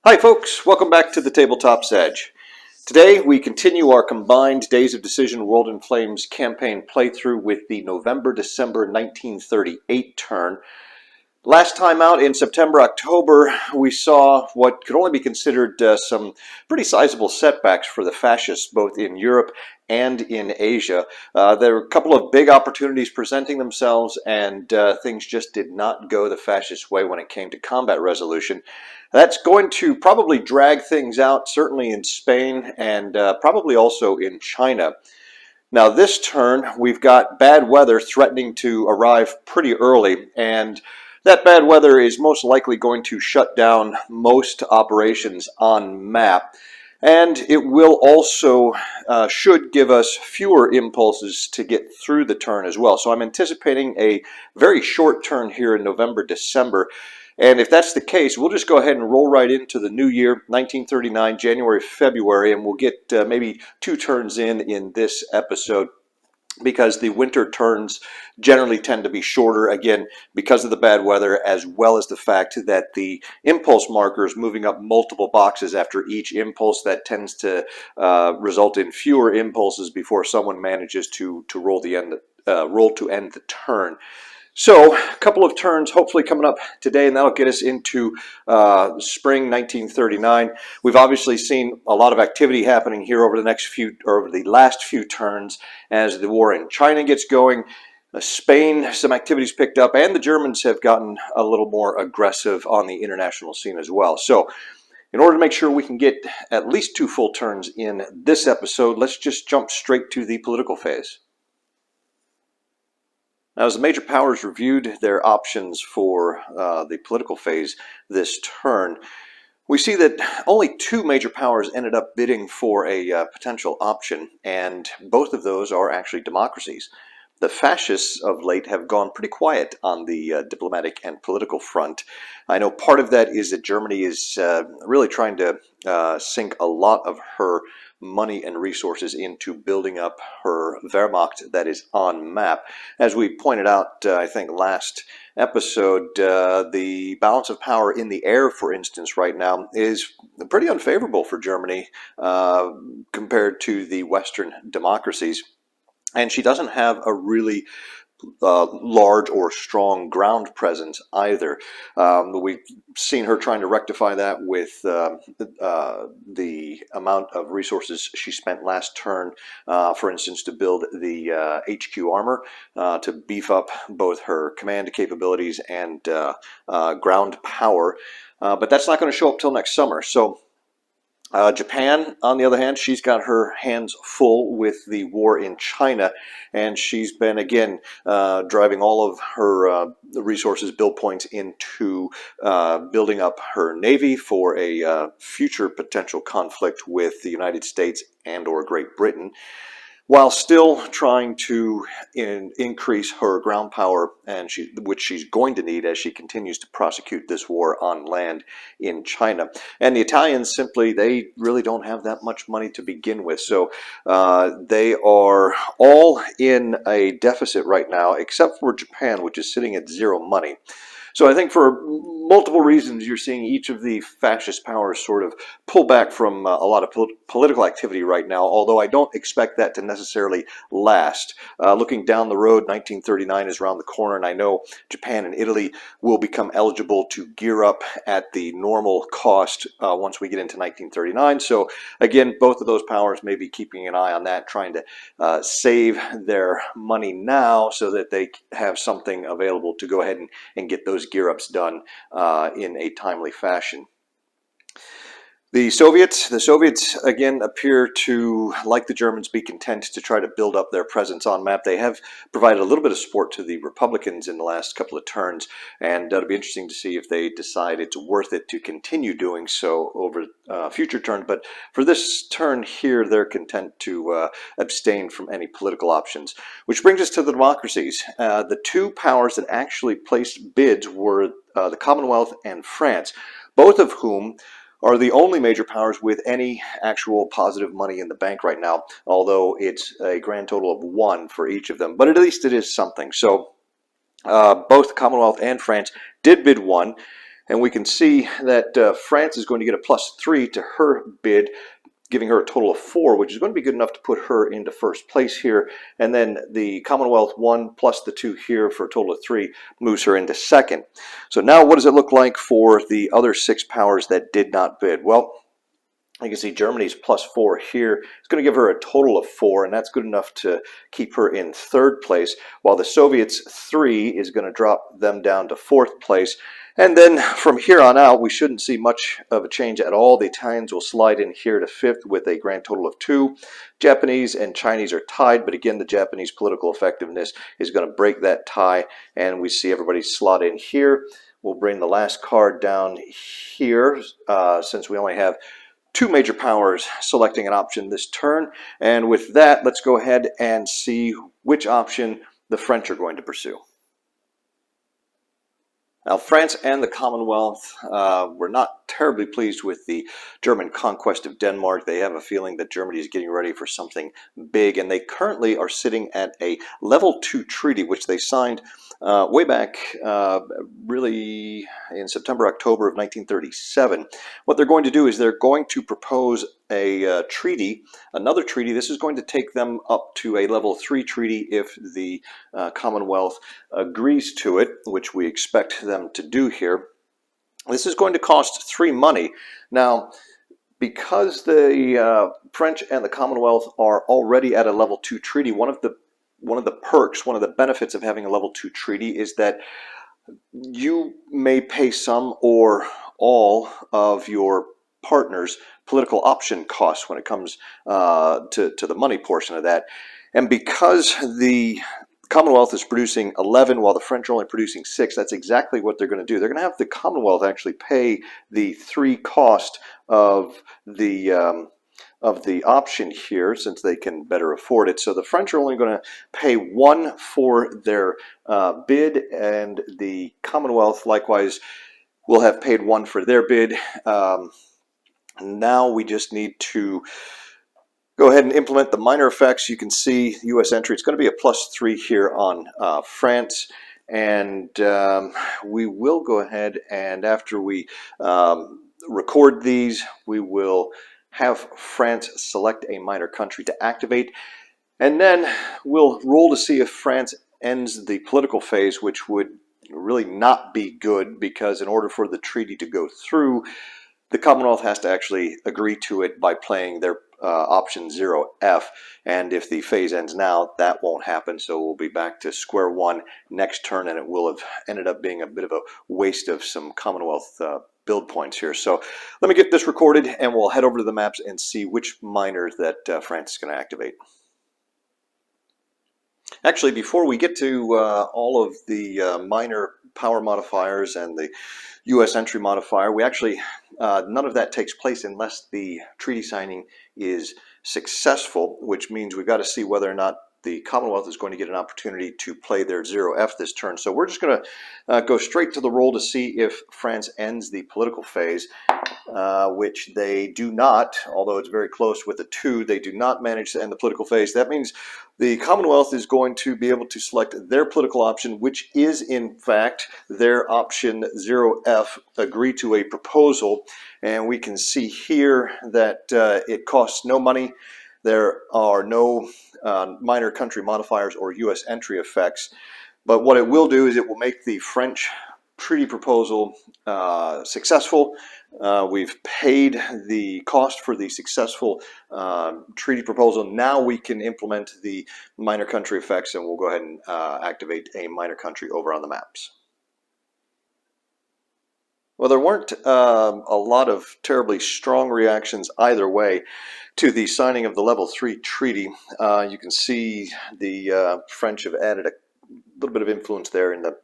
Hi folks, welcome back to the Tabletop's Edge. Today we continue our combined Days of Decision World in Flames campaign playthrough with the November-December 1938 turn. Last time out in September-October, we saw what could only be considered some pretty sizable setbacks for the fascists both in Europe and in Asia. There were a couple of big opportunities presenting themselves, and things just did not go the fascist way when it came to combat resolution. That's going to probably drag things out, certainly in Spain and probably also in China. Now this turn, we've got bad weather threatening to arrive pretty early, and that bad weather is most likely going to shut down most operations on map. And it will also should give us fewer impulses to get through the turn as well. So I'm anticipating a very short turn here in November, December. And if that's the case, we'll just go ahead and roll right into the new year, 1939, January, February, and we'll get maybe 2 turns in this episode, because the winter turns generally tend to be shorter, again, because of the bad weather, as well as the fact that the impulse markers moving up multiple boxes after each impulse, that tends to result in fewer impulses before someone manages to roll to end the turn. So a couple of turns hopefully coming up today, and that'll get us into spring 1939. We've obviously seen a lot of activity happening here over the last few turns as the war in China gets going. Spain, some activities picked up, and the Germans have gotten a little more aggressive on the international scene as well. So in order to make sure we can get at least 2 full turns in this episode, let's just jump straight to the political phase. Now, as the major powers reviewed their options for the political phase this turn, we see that only 2 major powers ended up bidding for a potential option, and both of those are actually democracies. The fascists of late have gone pretty quiet on the diplomatic and political front. I know part of that is that Germany is really trying to sink a lot of her money and resources into building up her Wehrmacht that is on map. As we pointed out, I think last episode, the balance of power in the air, for instance, right now is pretty unfavorable for Germany compared to the Western democracies. And she doesn't have a really large or strong ground presence either. We've seen her trying to rectify that with the amount of resources she spent last turn, for instance, to build the HQ armor, to beef up both her command capabilities and ground power. But that's not going to show up till next summer. So Japan, on the other hand, she's got her hands full with the war in China, and she's been, again, driving all of her resources, build points into building up her navy for a future potential conflict with the United States and or Great Britain, while still trying to increase her ground power, and which she's going to need as she continues to prosecute this war on land in China. And the Italians simply, they really don't have that much money to begin with, so they are all in a deficit right now, except for Japan, which is sitting at 0 money. So I think for multiple reasons, you're seeing each of the fascist powers sort of pull back from a lot of political activity right now, although I don't expect that to necessarily last. Looking down the road, 1939 is around the corner, and I know Japan and Italy will become eligible to gear up at the normal cost once we get into 1939. So again, both of those powers may be keeping an eye on that, trying to save their money now so that they have something available to go ahead and get those gear-ups done in a timely fashion. The Soviets again appear to, like the Germans, be content to try to build up their presence on map. They have provided a little bit of support to the Republicans in the last couple of turns, and it'll be interesting to see if they decide it's worth it to continue doing so over future turns. But for this turn here, they're content to abstain from any political options. Which brings us to the democracies. The 2 powers that actually placed bids were the Commonwealth and France, both of whom are the only major powers with any actual positive money in the bank right now, although it's a grand total of 1 for each of them. But at least it is something. So both the Commonwealth and France did bid 1. And we can see that France is going to get a +3 to her bid, giving her a total of 4, which is going to be good enough to put her into first place here. And then the Commonwealth 1 plus the 2 here for a total of 3 moves her into second. So now what does it look like for the other 6 powers that did not bid? Well, you can see Germany's +4 here. It's going to give her a total of 4, and that's good enough to keep her in third place, while the Soviets' 3 is going to drop them down to fourth place. And then from here on out, we shouldn't see much of a change at all. The Italians will slide in here to fifth with a grand total of 2. Japanese and Chinese are tied, but again, the Japanese political effectiveness is going to break that tie, and we see everybody slot in here. We'll bring the last card down here, since we only have 2 major powers selecting an option this turn. And with that, let's go ahead and see which option the French are going to pursue. Now, France and the Commonwealth were not terribly pleased with the German conquest of Denmark. They have a feeling that Germany is getting ready for something big, and they currently are sitting at a level 2 treaty, which they signed way back really in September, October of 1937. What they're going to do is they're going to propose a treaty, another treaty. This is going to take them up to a level 3 treaty if the Commonwealth agrees to it, which we expect them to do here. This is going to cost 3 money. Now, because the French and the Commonwealth are already at a level 2 treaty, one of the perks, one of the benefits of having a level 2 treaty is that you may pay some or all of your partner's political option costs when it comes to the money portion of that. And because the Commonwealth is producing 11 while the French are only producing 6, that's exactly what they're going to do. They're going to have the Commonwealth actually pay the 3 cost of the option here, since they can better afford it. So the French are only going to pay 1 for their bid, and the Commonwealth likewise will have paid 1 for their bid. Now we just need to go ahead and implement the minor effects. You can see U.S. entry. It's going to be a +3 here on France. And we will go ahead, and after we record these, we will have France select a minor country to activate. And then we'll roll to see if France ends the political phase, which would really not be good, because in order for the treaty to go through, the Commonwealth has to actually agree to it by playing their option 0F, and if the phase ends now, that won't happen. So we'll be back to square one next turn, and it will have ended up being a bit of a waste of some Commonwealth build points here. So let me get this recorded, and we'll head over to the maps and see which minor that France is going to activate. Actually, before we get to all of the minor power modifiers and the U.S. entry modifier, we actually, none of that takes place unless the treaty signing is successful, which means we've got to see whether or not the Commonwealth is going to get an opportunity to play their 0F this turn. So we're just going to go straight to the roll to see if France ends the political phase, which they do not, although it's very close with a 2. They do not manage to end the political phase. That means the Commonwealth is going to be able to select their political option, which is in fact their option 0F, agree to a proposal. And we can see here that it costs no money. There are no minor country modifiers or U.S. entry effects. But what it will do is it will make the French treaty proposal successful. We've paid the cost for the successful treaty proposal. Now we can implement the minor country effects, and we'll go ahead and activate a minor country over on the maps. Well, there weren't a lot of terribly strong reactions either way to the signing of the level 3 treaty. You can see the French have added a little bit of influence there in the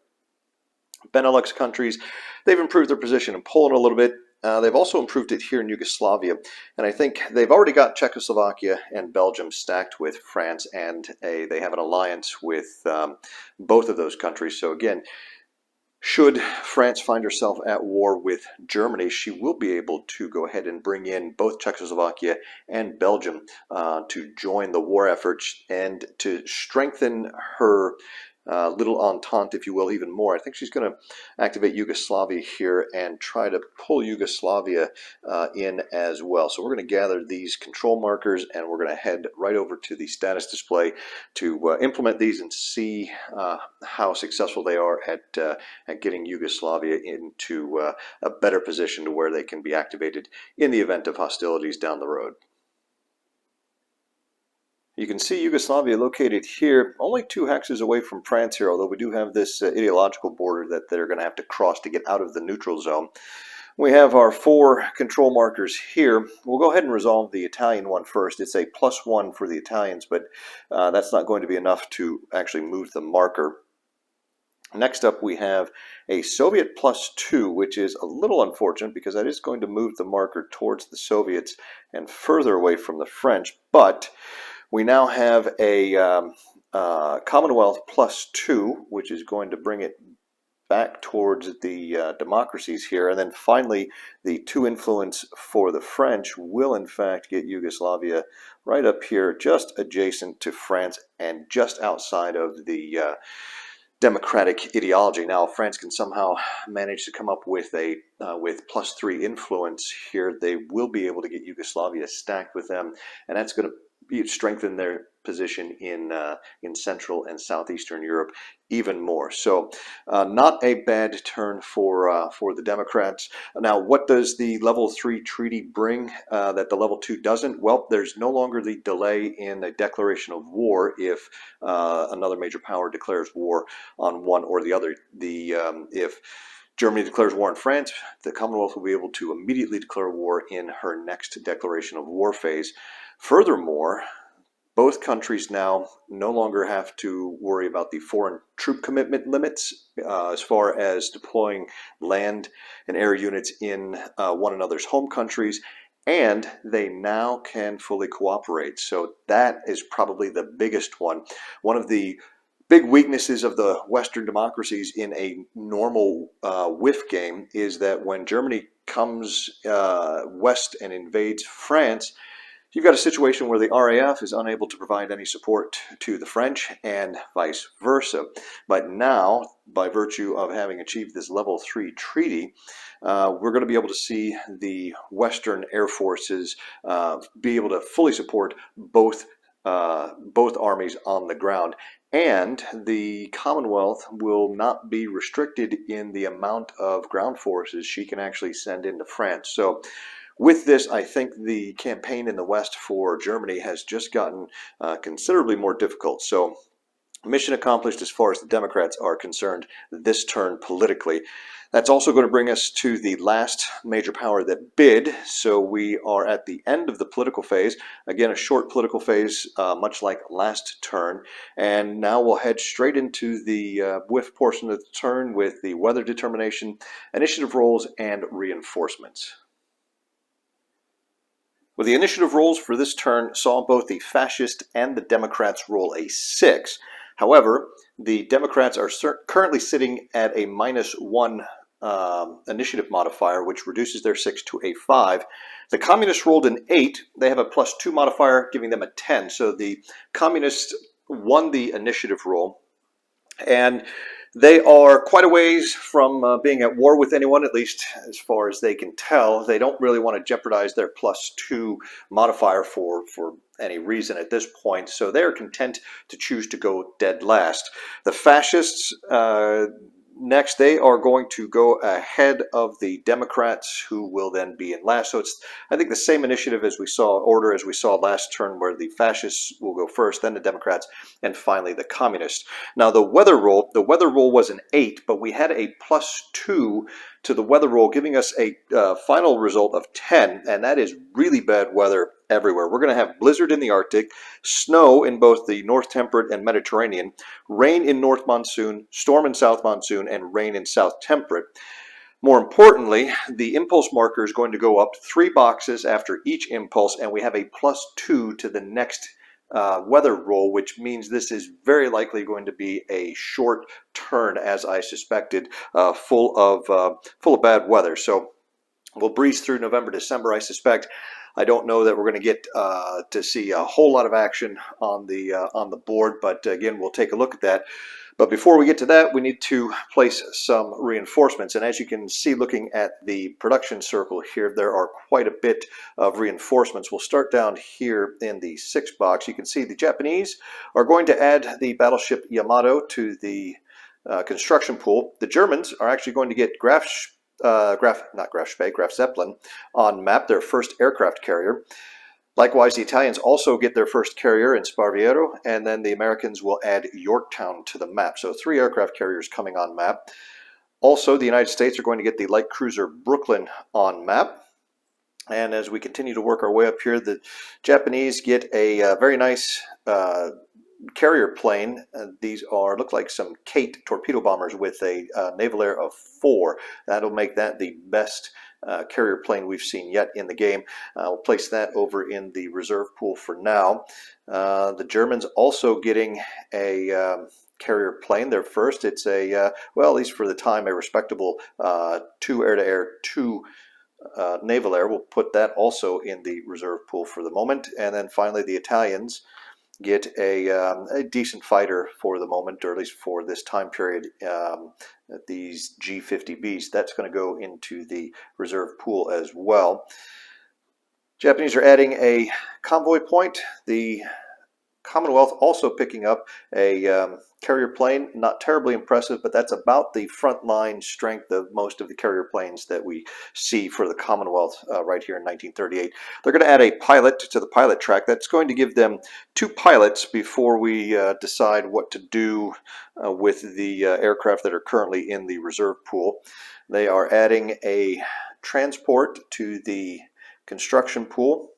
Benelux countries. They've improved their position in Poland a little bit. They've also improved it here in Yugoslavia. And I think they've already got Czechoslovakia and Belgium stacked with France, and they have an alliance with both of those countries. So again, should France find herself at war with Germany, she will be able to go ahead and bring in both Czechoslovakia and Belgium to join the war efforts and to strengthen her little entente, if you will, even more. I think she's going to activate Yugoslavia here and try to pull Yugoslavia in as well. So we're going to gather these control markers and we're going to head right over to the status display to implement these and see how successful they are at getting Yugoslavia into a better position to where they can be activated in the event of hostilities down the road. You can see Yugoslavia located here, only 2 hexes away from France here, although we do have this ideological border that they're going to have to cross to get out of the neutral zone. We have our 4 control markers here. We'll go ahead and resolve the Italian one first. It's a +1 for the Italians, but that's not going to be enough to actually move the marker. Next up, we have a Soviet +2, which is a little unfortunate because that is going to move the marker towards the Soviets and further away from the French, but we now have a Commonwealth +2, which is going to bring it back towards the democracies here. And then finally, the 2 influence for the French will in fact get Yugoslavia right up here, just adjacent to France and just outside of the democratic ideology. Now, if France can somehow manage to come up with a with +3 influence here, they will be able to get Yugoslavia stacked with them, and that's going to strengthen their position in Central and Southeastern Europe even more. So not a bad turn for the Democrats. Now, what does the level 3 treaty bring that the level 2 doesn't? Well, there's no longer the delay in a declaration of war if another major power declares war on one or the other. If Germany declares war on France, the Commonwealth will be able to immediately declare war in her next declaration of war phase. Furthermore, both countries now no longer have to worry about the foreign troop commitment limits as far as deploying land and air units in one another's home countries, and they now can fully cooperate. So that is probably the biggest one. One of the big weaknesses of the Western democracies in a normal WiF game is that when Germany comes west and invades France, you've got a situation where the RAF is unable to provide any support to the French and vice versa. But now, by virtue of having achieved this level 3 treaty, we're going to be able to see the Western air forces be able to fully support both armies on the ground. And the Commonwealth will not be restricted in the amount of ground forces she can actually send into France. So with this, I think the campaign in the West for Germany has just gotten considerably more difficult. So mission accomplished as far as the Democrats are concerned this turn politically. That's also going to bring us to the last major power that bid. So we are at the end of the political phase. Again, a short political phase, much like last turn. And now we'll head straight into the WiF portion of the turn with the weather determination, initiative rolls, and reinforcements. Well, the initiative rolls for this turn saw both the fascist and the Democrats roll a 6. However, the Democrats are currently sitting at a -1 initiative modifier, which reduces their 6 to a 5. The Communists rolled an 8. They have a +2 modifier, giving them a 10. So the Communists won the initiative roll. And they are quite a ways from being at war with anyone, at least as far as they can tell. They don't really want to jeopardize their +2 modifier for any reason at this point, so they're content to choose to go dead last. The fascists, next, they are going to go ahead of the Democrats, who will then be in last. So it's, I think, the same initiative as we saw, order as we saw last turn, where the fascists will go first, then the Democrats, and finally the communists. Now, the weather roll was an 8, but we had a +2 to the weather roll, giving us a final result of 10, and that is really bad weather everywhere. We're going to have blizzard in the Arctic, snow in both the North Temperate and Mediterranean, rain in North Monsoon, storm in South Monsoon, and rain in South Temperate. More importantly, the impulse marker is going to go up 3 boxes after each impulse, and we have a +2 to the next weather roll, which means this is very likely going to be a short turn, as I suspected, full of bad weather. So we'll breeze through November, December, I suspect. I don't know that we're going to get to see a whole lot of action on the board, but again, we'll take a look at that. But before we get to that, we need to place some reinforcements. And as you can see, looking at the production circle here, there are quite a bit of reinforcements. We'll start down here in the 6 box. You can see the Japanese are going to add the battleship Yamato to the construction pool. The Germans are actually going to get Graf Zeppelin on map, their first aircraft carrier. Likewise, the Italians also get their first carrier in Sparviero, and then the Americans will add Yorktown to the map. So 3 aircraft carriers coming on map. Also, the United States are going to get the light cruiser Brooklyn on map. And as we continue to work our way up here, the Japanese get a very nice carrier plane. These look like some Kate torpedo bombers with a naval air of 4. That'll make that the best carrier plane we've seen yet in the game. We'll place that over in the reserve pool for now. The Germans also getting a carrier plane. Their first. It's a, well, at least for the time, a respectable 2 air-to-air, 2 naval air. We'll put that also in the reserve pool for the moment. And then finally, the Italians get a decent fighter for the moment, or at least for this time period. These G-50Bs, that's going to go into the reserve pool as well. Japanese are adding a convoy point. The Commonwealth also picking up a carrier plane. Not terribly impressive, but that's about the front line strength of most of the carrier planes that we see for the Commonwealth right here in 1938. They're going to add a pilot to the pilot track. That's going to give them 2 pilots before we decide what to do with the aircraft that are currently in the reserve pool. They are adding a transport to the construction pool,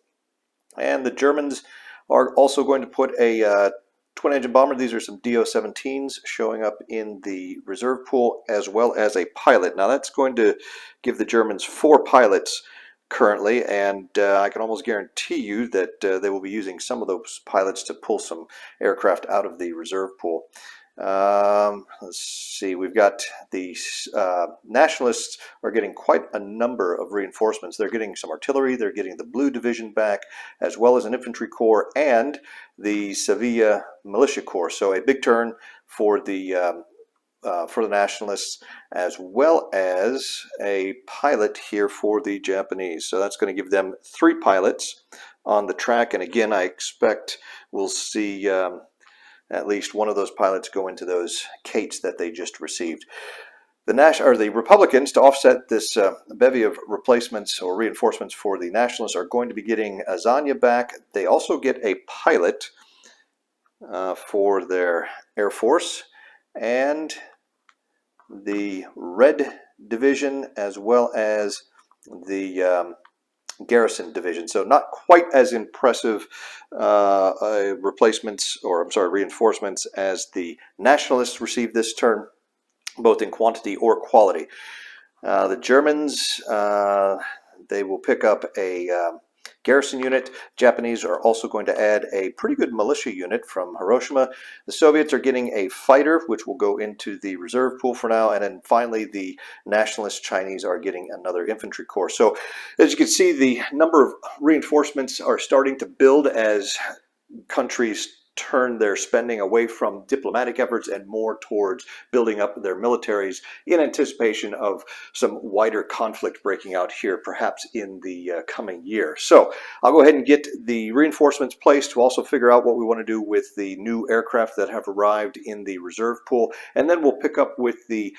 and the Germans are also going to put a twin-engine bomber. These are some DO-17s showing up in the reserve pool, as well as a pilot. Now that's going to give the Germans 4 pilots currently, and I can almost guarantee you that they will be using some of those pilots to pull some aircraft out of the reserve pool. Let's see, we've got the nationalists are getting quite a number of reinforcements. They're getting some artillery, they're getting the Blue Division back, as well as an infantry corps and the Sevilla Militia Corps. So a big turn for the nationalists, as well as a pilot here for the Japanese. So that's going to give them 3 pilots on the track, and again, I expect we'll see at least one of those pilots go into those Kates that they just received. The Republicans, to offset this bevy of replacements or reinforcements for the nationalists, are going to be getting Azania back. They also get a pilot for their Air Force, and the Red Division, as well as the Garrison Division. So not quite as impressive reinforcements as the nationalists received this turn, both in quantity or quality. The Germans, they will pick up a garrison unit. Japanese are also going to add a pretty good militia unit from Hiroshima. The Soviets are getting a fighter, which will go into the reserve pool for now. And then finally, the nationalist Chinese are getting another infantry corps. So as you can see, the number of reinforcements are starting to build as countries turn their spending away from diplomatic efforts and more towards building up their militaries in anticipation of some wider conflict breaking out here, perhaps in the coming year. So I'll go ahead and get the reinforcements placed to also figure out what we want to do with the new aircraft that have arrived in the reserve pool, and then we'll pick up with the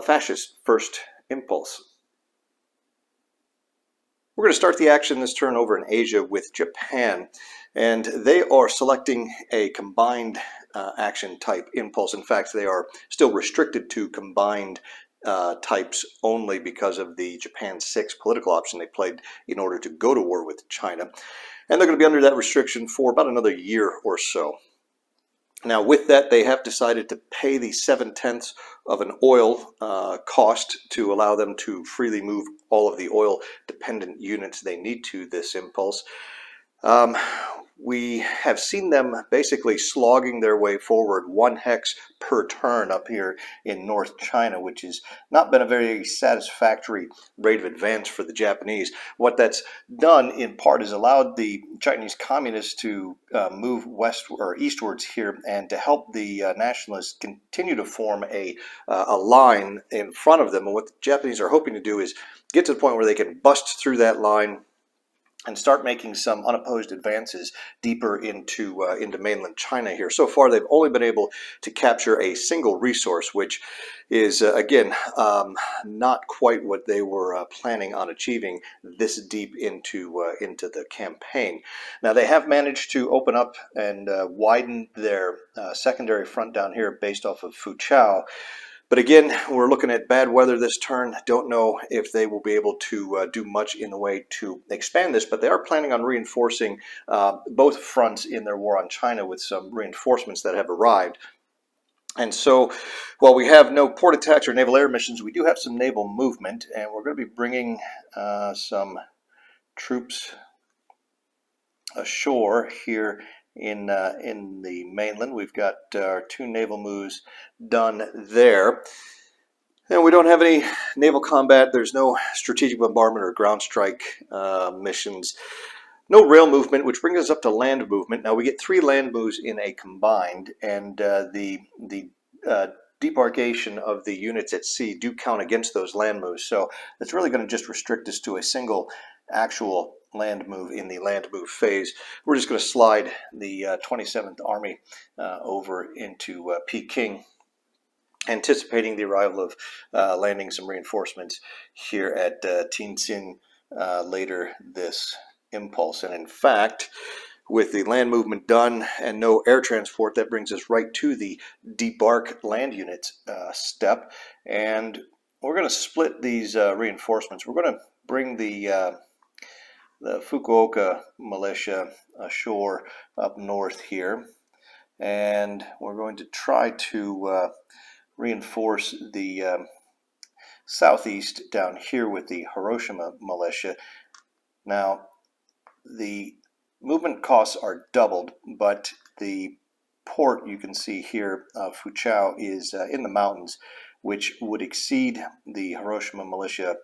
fascist first impulse. We're going to start the action this turn over in Asia with Japan, and they are selecting a combined action type impulse. In fact, they are still restricted to combined types only because of the Japan 6 political option they played in order to go to war with China. And they're going to be under that restriction for about another year or so. Now, with that, they have decided to pay the 7/10 of an oil cost to allow them to freely move all of the oil-dependent units they need to this impulse. We have seen them basically slogging their way forward 1 hex per turn up here in North China, which has not been a very satisfactory rate of advance for the Japanese. What that's done in part is allowed the Chinese communists to move west or eastwards here, and to help the nationalists continue to form a line in front of them. And what the Japanese are hoping to do is get to the point where they can bust through that line and start making some unopposed advances deeper into mainland China here. So far, they've only been able to capture a single resource, which is, again, not quite what they were planning on achieving this deep into the campaign. Now, they have managed to open up and widen their secondary front down here based off of Fuchao. But again, we're looking at bad weather this turn. Don't know if they will be able to do much in the way to expand this, but they are planning on reinforcing both fronts in their war on China with some reinforcements that have arrived. And so, while we have no port attacks or naval air missions, we do have some naval movement, and we're going to be bringing some troops ashore here in the mainland. We've got our 2 naval moves done there. And we don't have any naval combat. There's no strategic bombardment or ground strike missions. No rail movement, which brings us up to land movement. Now we get 3 land moves in a combined, and the debarkation of the units at sea do count against those land moves. So it's really going to just restrict us to a single actual land move in the land move phase. We're just going to slide the 27th Army over into Peking, anticipating the arrival of landing some reinforcements here at Tianjin later this impulse. And in fact, with the land movement done and no air transport, that brings us right to the debark land units step. And we're going to split these reinforcements. We're going to bring the Fukuoka militia ashore up north here, and we're going to try to reinforce the southeast down here with the Hiroshima militia. Now, the movement costs are doubled, but the port you can see here of Fuchao is in the mountains, which would exceed the Hiroshima militia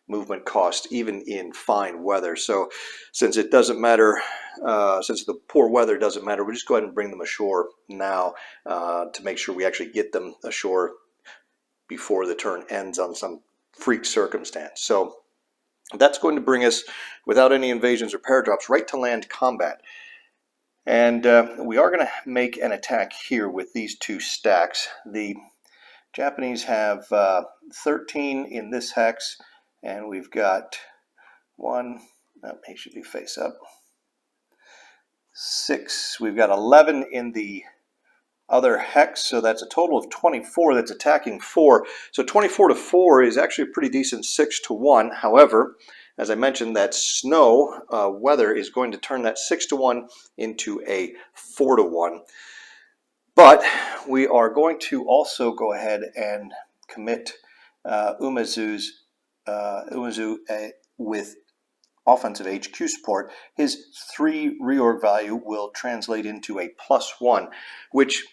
movement cost even in fine weather. So since it doesn't matter, since the poor weather doesn't matter, we'll just go ahead and bring them ashore now to make sure we actually get them ashore before the turn ends on some freak circumstance. So that's going to bring us, without any invasions or paradrops, right to land combat. And we are going to make an attack here with these 2 stacks. The Japanese have 13 in this hex, and we've got 1, he should be face up, 6. We've got 11 in the other hex, so that's a total of 24 that's attacking 4. So 24 to 4 is actually a pretty decent 6 to 1. However, as I mentioned, that snow weather is going to turn that 6 to 1 into a 4 to 1. But we are going to also go ahead and commit Umezu with offensive HQ support. His 3 reorg value will translate into a +1, which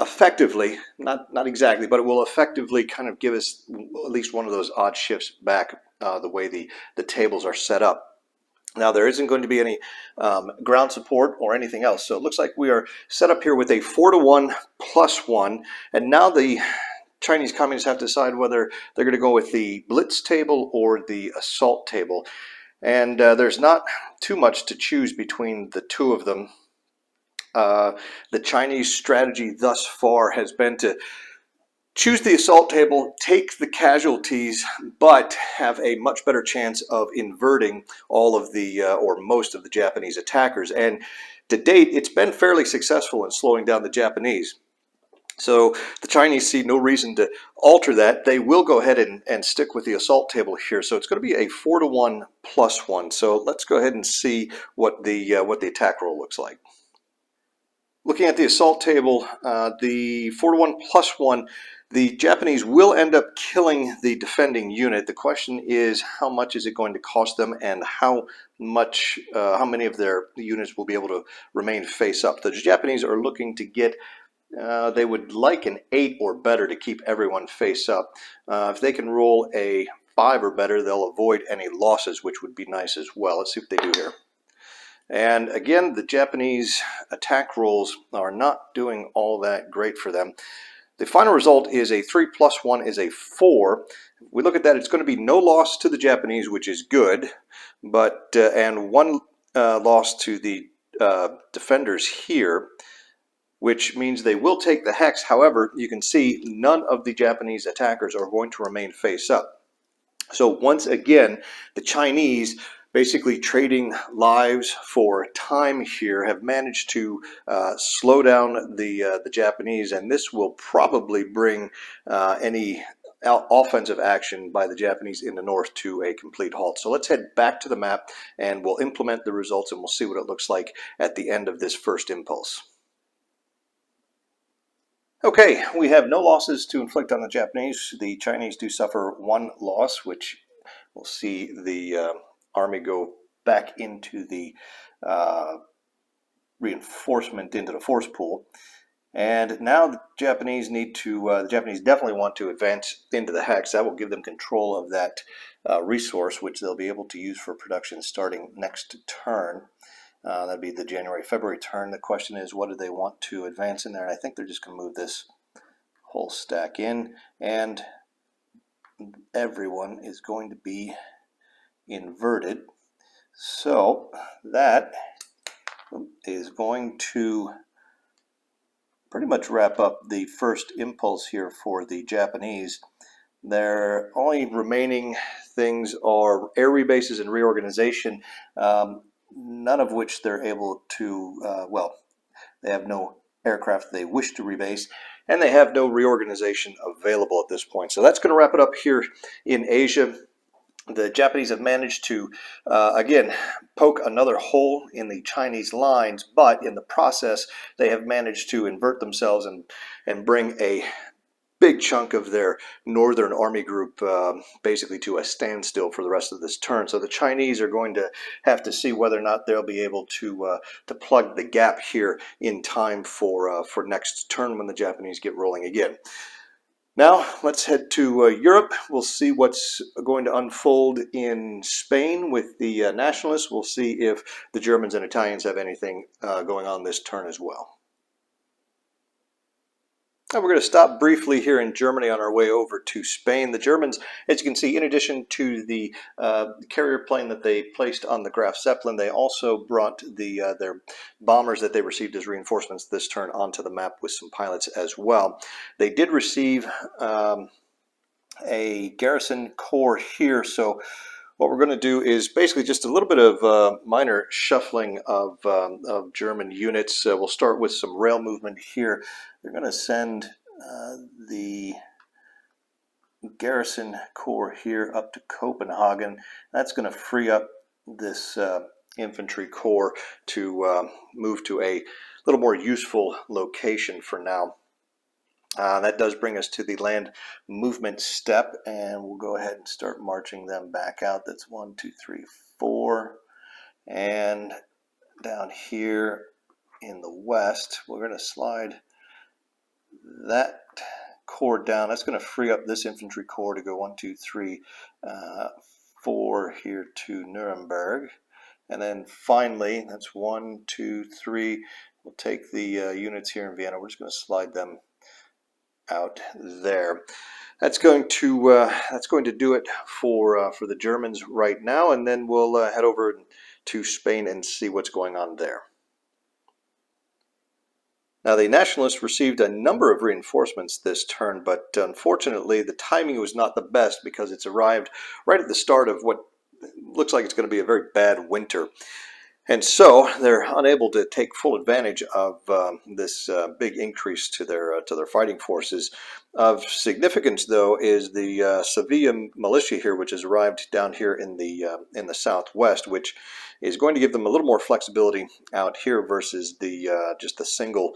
effectively, not exactly, but it will effectively kind of give us at least one of those odd shifts back the way the tables are set up. Now, there isn't going to be any ground support or anything else, so it looks like we are set up here with a 4 to 1 +1, and now the Chinese communists have to decide whether they're going to go with the blitz table or the assault table. And there's not too much to choose between the 2 of them. The Chinese strategy thus far has been to choose the assault table, take the casualties, but have a much better chance of inverting all of the, or most of the Japanese attackers. And to date, it's been fairly successful in slowing down the Japanese. So the Chinese see no reason to alter that. They will go ahead and stick with the assault table here. So it's going to be a 4 to 1 +1. So let's go ahead and see what the attack roll looks like. Looking at the assault table, the 4-1 plus 1, the Japanese will end up killing the defending unit. The question is, how much is it going to cost them, and how many of their units will be able to remain face up? The Japanese are looking to get, they would like an 8 or better to keep everyone face up. If they can roll a 5 or better, they'll avoid any losses, which would be nice as well. Let's see what they do here. And again, the Japanese attack rolls are not doing all that great for them. The final result is a 3 plus 1 is a 4. If we look at that, it's going to be no loss to the Japanese, which is good, but and 1 loss to the defenders here, which means they will take the hex. However, you can see none of the Japanese attackers are going to remain face up. So once again, the Chinese, basically trading lives for time here, have managed to slow down the Japanese, and this will probably bring any offensive action by the Japanese in the north to a complete halt. So let's head back to the map and we'll implement the results, and we'll see what it looks like at the end of this first impulse. Okay, we have no losses to inflict on the Japanese. The Chinese do suffer 1 loss, which we'll see the army go back into the reinforcement into the force pool. And now the Japanese need to, the Japananies definitely want to advance into the hex. That will give them control of that resource, which they'll be able to use for production starting next turn. That'd be the January-February turn. The question is, what do they want to advance in there? And I think they're just going to move this whole stack in, and everyone is going to be inverted. So that is going to pretty much wrap up the first impulse here for the Japanese. Their only remaining things are air rebases and reorganization, none of which they're able to, well, they have no aircraft they wish to rebase, and they have no reorganization available at this point. So that's going to wrap it up here in Asia. The Japanese have managed to, again, poke another hole in the Chinese lines, but in the process, they have managed to invert themselves and bring a big chunk of their northern army group basically to a standstill for the rest of this turn. So the Chinese are going to have to see whether or not they'll be able to plug the gap here in time for next turn when the Japanese get rolling again. Now let's head to Europe. We'll see what's going to unfold in Spain with the nationalists. We'll see if the Germans and Italians have anything going on this turn as well. Now we're going to stop briefly here in Germany on our way over to Spain. The Germans, as you can see, in addition to the carrier plane that they placed on the Graf Zeppelin, they also brought their bombers that they received as reinforcements this turn onto the map with some pilots as well. They did receive a garrison corps here, so what we're going to do is basically just a little bit of minor shuffling of German units. We'll start with some rail movement here. They're going to send the garrison corps here up to Copenhagen. That's going to free up this infantry corps to move to a little more useful location for now. That does bring us to the land movement step, and we'll go ahead and start marching them back out. That's 1, 2, 3, 4. And down here in the west, we're going to slide that corps down. That's going to free up this infantry corps to go 1, 2, 3, 4 here to Nuremberg. And then finally, that's 1, 2, 3. We'll take the units here in Vienna. We're just going to slide them out there. That's going to do it for the Germans right now, and then we'll head over to Spain and see what's going on there. Now, the nationalists received a number of reinforcements this turn, but unfortunately the timing was not the best because it's arrived right at the start of what looks like it's going to be a very bad winter. And so they're unable to take full advantage of this big increase to their fighting forces. Of significance, though, is the Sevilla militia here, which has arrived down here in the southwest, which is going to give them a little more flexibility out here versus the just the single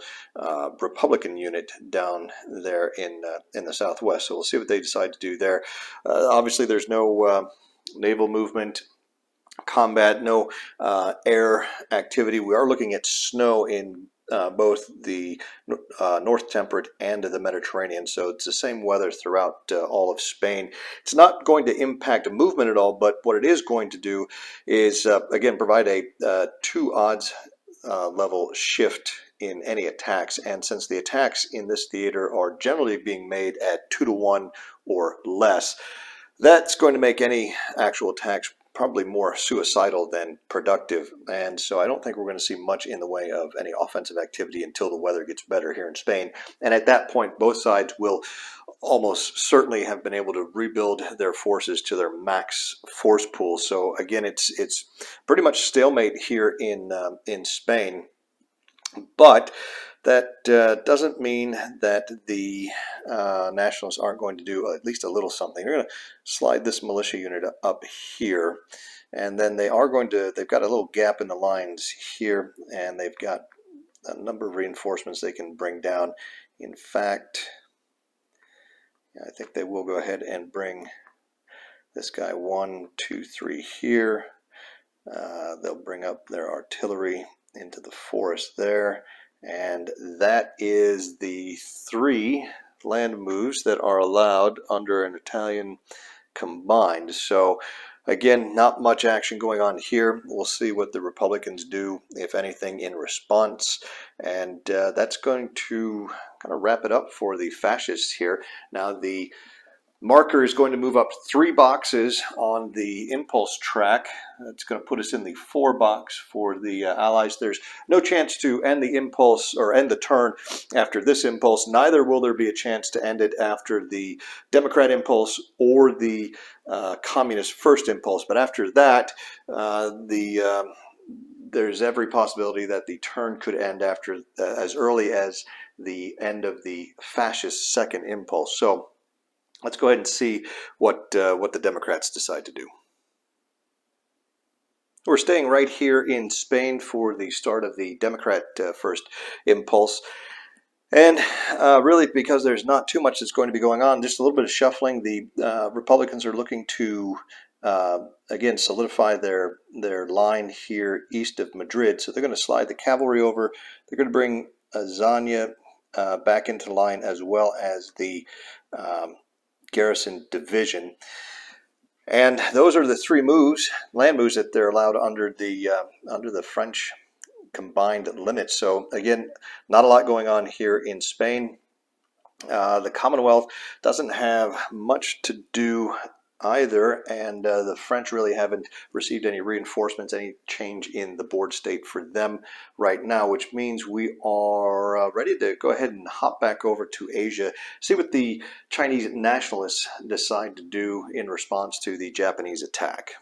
Republican unit down there in the southwest. So we'll see what they decide to do there. Obviously, there's no naval movement, combat, no air activity. We are looking at snow in both the North Temperate and the Mediterranean, so it's the same weather throughout all of Spain. It's not going to impact movement at all, but what it is going to do is, again, provide a 2 odds level shift in any attacks. And since the attacks in this theater are generally being made at 2 to 1 or less, that's going to make any actual attacks probably more suicidal than productive. And so I don't think we're going to see much in the way of any offensive activity until the weather gets better here in Spain. And at that point, both sides will almost certainly have been able to rebuild their forces to their max force pool. So again, it's pretty much stalemate here in Spain. But that doesn't mean that the nationalists aren't going to do at least a little something. They're going to slide this militia unit up here, and then they've got a little gap in the lines here, and they've got a number of reinforcements they can bring down. In fact, I think they will go ahead and bring this guy 1, 2, 3 here. They'll bring up their artillery into the forest there, and that is the 3 land moves that are allowed under an Italian combined. So again, not much action going on here. We'll see what the Republicans do, if anything, in response, and that's going to kind of wrap it up for the fascists here. Now the marker is going to move up 3 boxes on the impulse track. That's going to put us in the 4 box for the Allies. There's no chance to end the impulse or end the turn after this impulse. Neither will there be a chance to end it after the Democrat impulse or the Communist first impulse. But after that, there's every possibility that the turn could end after as early as the end of the fascist second impulse. So let's go ahead and see what the Democrats decide to do. We're staying right here in Spain for the start of the Democrat first impulse. And really, because there's not too much that's going to be going on, just a little bit of shuffling. The Republicans are looking to, again, solidify their line here east of Madrid. So they're going to slide the cavalry over. They're going to bring Azania back into the line, as well as the garrison division. And those are the 3 moves, land moves, that they're allowed under the French combined limits. So again, not a lot going on here in Spain. The Commonwealth doesn't have much to do either, and the French really haven't received any reinforcements, any change in the board state for them right now, which means we are ready to go ahead and hop back over to Asia, see what the Chinese nationalists decide to do in response to the Japanese attack.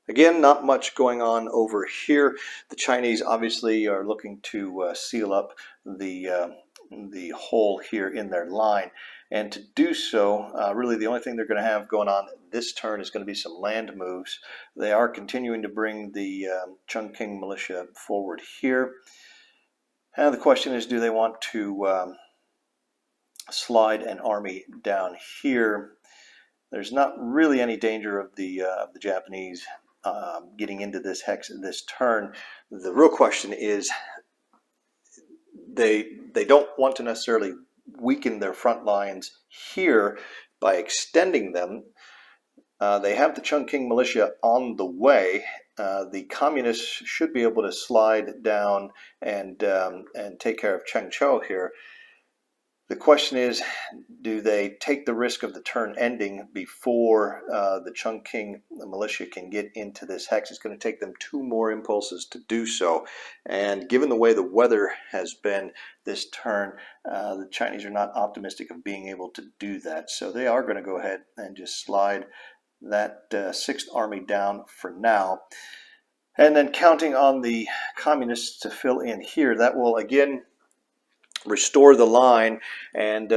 Again, not much going on over here. The Chinese obviously are looking to seal up the hole here in their line. And to do so, really the only thing they're going to have going on this turn is going to be some land moves. They are continuing to bring the Chongqing militia forward here. And the question is, do they want to slide an army down here? There's not really any danger of the Japanese getting into this hex this turn. The real question is, they don't want to necessarily weaken their front lines here by extending them. They have the Chongqing militia on the way. The communists should be able to slide down and take care of Chengzhou here. The question is, do they take the risk of the turn ending before the Chongqing militia can get into this hex? It's going to take them 2 more impulses to do so. And given the way the weather has been this turn, the Chinese are not optimistic of being able to do that. So they are going to go ahead and just slide that 6th Army down for now. And then counting on the communists to fill in here, that will again restore the line, and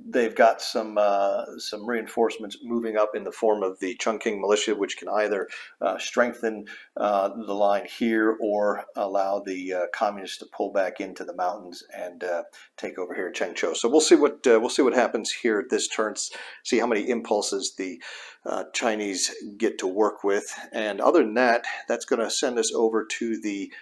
they've got some reinforcements moving up in the form of the Chungking militia, which can either strengthen the line here or allow the communists to pull back into the mountains and take over here at Chengzhou. So we'll see what happens here at this turn. See how many impulses the Chinese get to work with, and other than that, that's going to send us over to the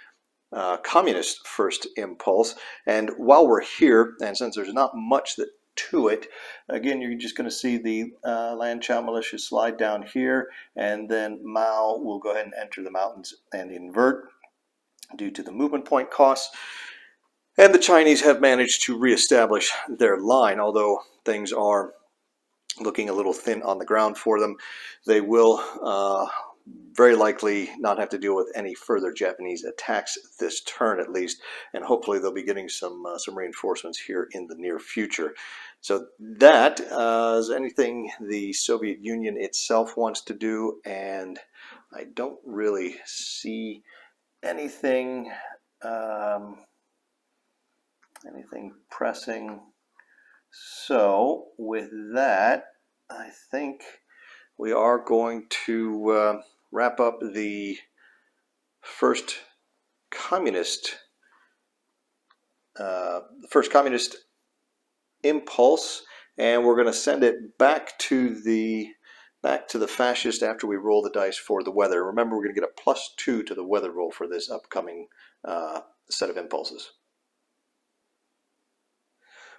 communist first impulse. And while we're here, and since there's not much to it, again, you're just going to see the Lanchow militia slide down here, and then Mao will go ahead and enter the mountains and invert due to the movement point costs. And the Chinese have managed to reestablish their line, although things are looking a little thin on the ground for them. They will very likely not have to deal with any further Japanese attacks this turn, at least, and hopefully they'll be getting some reinforcements here in the near future. So that is anything the Soviet Union itself wants to do, and I don't really see anything pressing. So with that, I think we are going to wrap up the first communist impulse, and we're going to send it back to the fascist after we roll the dice for the weather. Remember, we're going to get a +2 to the weather roll for this upcoming set of impulses.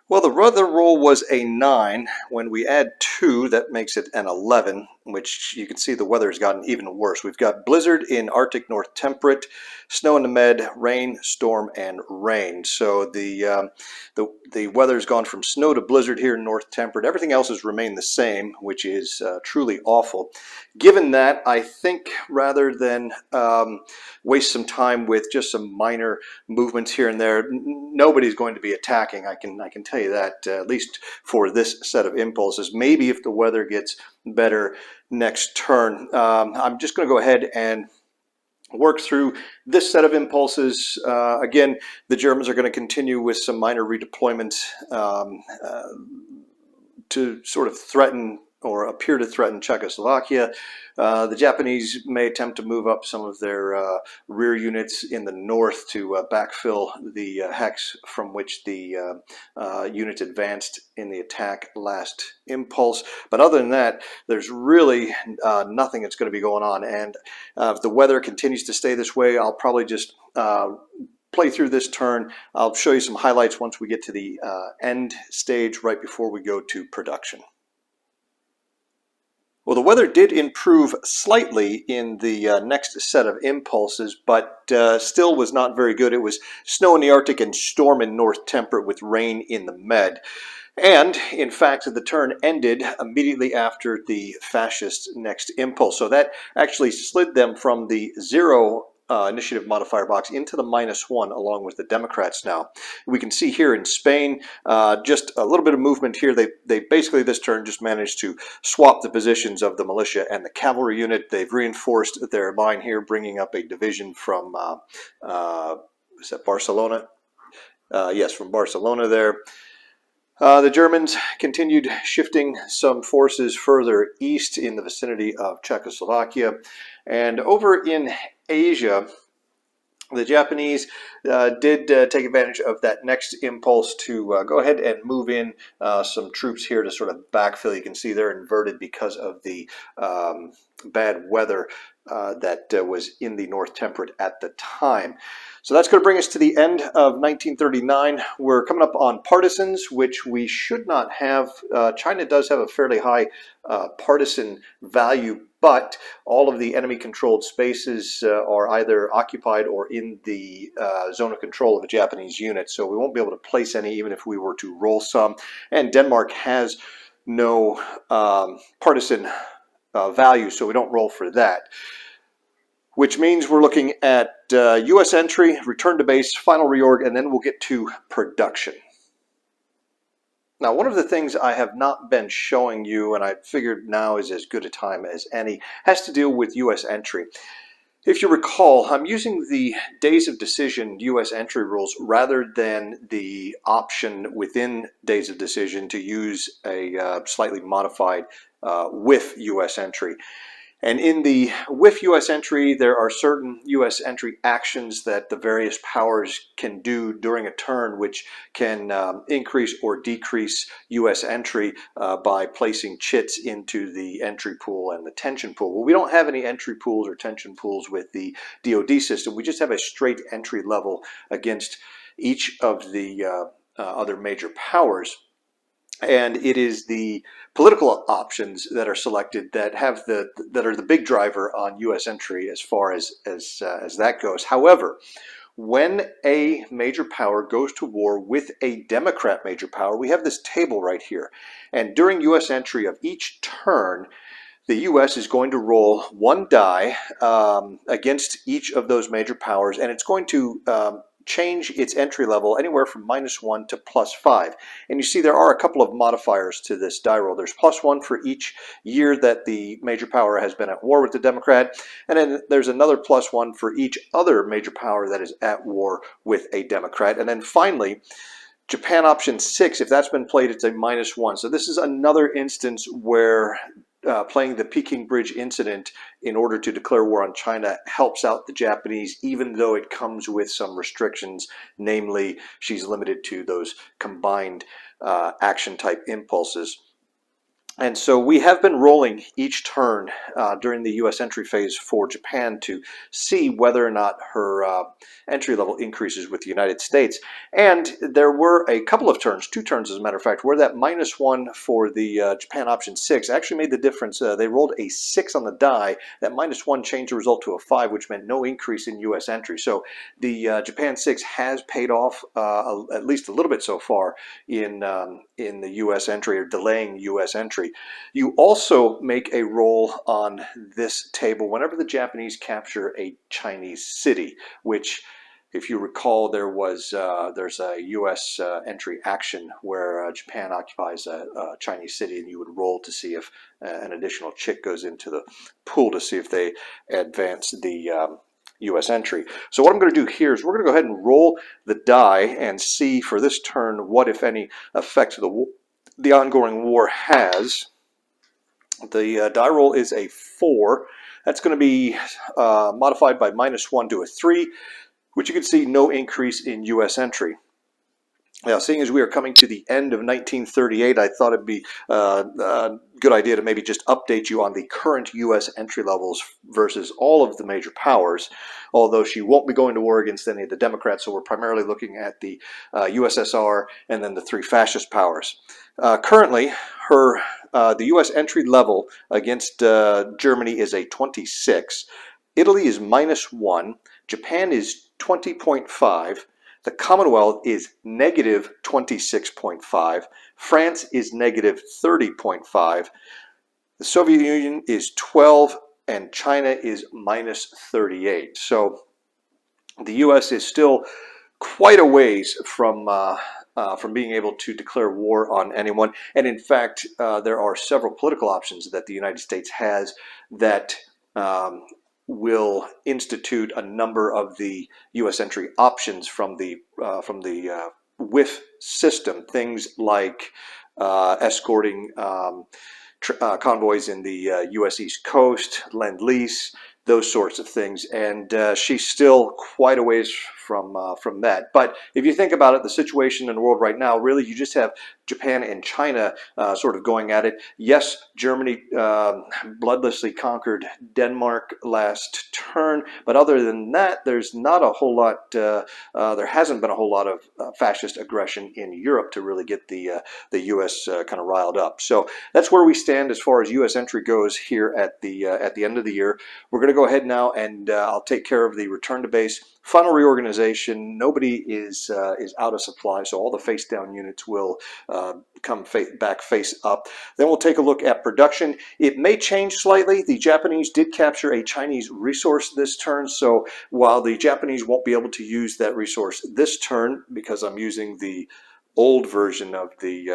Well, the weather roll was a 9. When we add 2, that makes it an 11, which you can see the weather has gotten even worse. We've got blizzard in Arctic North Temperate, snow in the Med, rain, storm, and rain. So the weather's gone from snow to blizzard here in North Temperate. Everything else has remained the same, which is truly awful. Given that, I think rather than waste some time with just some minor movements here and there, nobody's going to be attacking. I can tell you that, at least for this set of impulses. Maybe if the weather gets better next turn. I'm just going to go ahead and work through this set of impulses. Again, the Germans are going to continue with some minor redeployments to sort of threaten or appear to threaten Czechoslovakia. The Japanese may attempt to move up some of their rear units in the north to backfill the hex from which the units advanced in the attack last impulse. But other than that, there's really nothing that's going to be going on. And if the weather continues to stay this way, I'll probably just play through this turn. I'll show you some highlights once we get to the end stage right before we go to production. Well, the weather did improve slightly in the next set of impulses, but still was not very good. It was snow in the Arctic and storm in North Temperate with rain in the Med. And, in fact, the turn ended immediately after the fascist next impulse. So that actually slid them from the 0 initiative modifier box into the -1 along with the Democrats now. We can see here in Spain just a little bit of movement here. They basically this turn just managed to swap the positions of the militia and the cavalry unit. They've reinforced their line here, bringing up a division from is that Barcelona? Yes, from Barcelona there. The Germans continued shifting some forces further east in the vicinity of Czechoslovakia. And over in Asia, the Japanese did take advantage of that next impulse to go ahead and move in some troops here to sort of backfill. You can see they're inverted because of the bad weather that was in the North Temperate at the time. So that's going to bring us to the end of 1939. We're coming up on partisans, which we should not have. China does have a fairly high partisan value, but all of the enemy-controlled spaces are either occupied or in the zone of control of a Japanese unit, so we won't be able to place any even if we were to roll some. And Denmark has no partisan value, so we don't roll for that. Which means we're looking at U.S. entry, return to base, final reorg, and then we'll get to production. Now, one of the things I have not been showing you, and I figured now is as good a time as any, has to deal with U.S. entry. If you recall, I'm using the days of decision U.S. entry rules rather than the option within days of decision to use a slightly modified WiF U.S. entry. And in the WiF U.S. entry, there are certain U.S. entry actions that the various powers can do during a turn, which can increase or decrease U.S. entry by placing chits into the entry pool and the tension pool. Well, we don't have any entry pools or tension pools with the DoD system. We just have a straight entry level against each of the other major powers. And it is the political options that are selected that have that are the big driver on U.S. entry as far as that goes. However, when a major power goes to war with a Democrat major power, we have this table right here. And during U.S. entry of each turn, the U.S. is going to roll one die against each of those major powers, and it's going to change its entry level anywhere from -1 to +5. And you see there are a couple of modifiers to this die roll. There's +1 for each year that the major power has been at war with the Democrat, and then there's another +1 for each other major power that is at war with a Democrat. And then finally, Japan option 6, if that's been played, it's a -1. So this is another instance where playing the Peking Bridge incident in order to declare war on China helps out the Japanese, even though it comes with some restrictions. Namely, she's limited to those combined action type impulses. And so we have been rolling each turn during the U.S. entry phase for Japan to see whether or not her entry level increases with the United States. And there were a couple of turns, 2 turns as a matter of fact, where that -1 for the Japan option 6 actually made the difference. They rolled a 6 on the die. That -1 changed the result to a 5, which meant no increase in U.S. entry. So the Japan 6 has paid off at least a little bit so far in the U.S. entry, or delaying U.S. entry. You also make a roll on this table whenever the Japanese capture a Chinese city, which, if you recall, there's a U.S. entry action where Japan occupies a Chinese city, and you would roll to see if an additional chit goes into the pool to see if they advance the U.S. entry. So what I'm going to do here is we're going to go ahead and roll the die and see for this turn what, if any, effect the ongoing war has. The die roll is a 4. That's going to be modified by -1 to a 3, which you can see no increase in U.S. entry. Now, seeing as we are coming to the end of 1938, I thought it'd be a good idea to maybe just update you on the current U.S. entry levels versus all of the major powers, although she won't be going to war against any of the Democrats, so we're primarily looking at the USSR and then the 3 fascist powers. Currently, the U.S. entry level against Germany is a 26. Italy is -1. Japan is 20.5. The Commonwealth is -26.5. France is -30.5. The Soviet Union is 12, and China is -38. So the U.S. is still quite a ways from being able to declare war on anyone. And in fact, there are several political options that the United States has that will institute a number of the U.S. entry options from the WiF system. Things like escorting convoys in the U.S. East Coast, Lend-Lease, those sorts of things. And she's still quite a ways from that. But if you think about it, the situation in the world right now, really you just have Japan and China sort of going at it. Yes, Germany bloodlessly conquered Denmark last turn, but other than that, there's not a whole lot, there hasn't been a whole lot of fascist aggression in Europe to really get the U.S. Kind of riled up. So that's where we stand as far as U.S. entry goes here at the end of the year. We're going to go ahead now, and I'll take care of the return to base. Final reorganization. Nobody is out of supply, so all the face down units will come back face up. Then we'll take a look at production. It may change slightly. The Japanese did capture a Chinese resource this turn, so while the Japanese won't be able to use that resource this turn, because I'm using the old version of the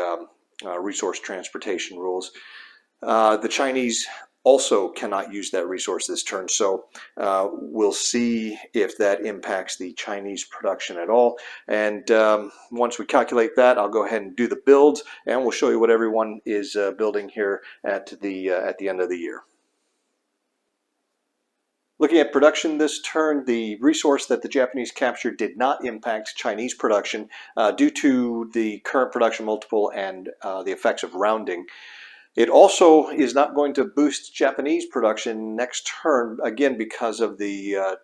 resource transportation rules, the Chinese also cannot use that resource this turn. So we'll see if that impacts the Chinese production at all. And once we calculate that, I'll go ahead and do the builds, and we'll show you what everyone is building here at the end of the year. Looking at production this turn, the resource that the Japanese captured did not impact Chinese production due to the current production multiple and the effects of rounding. It also is not going to boost Japanese production next turn, again because of the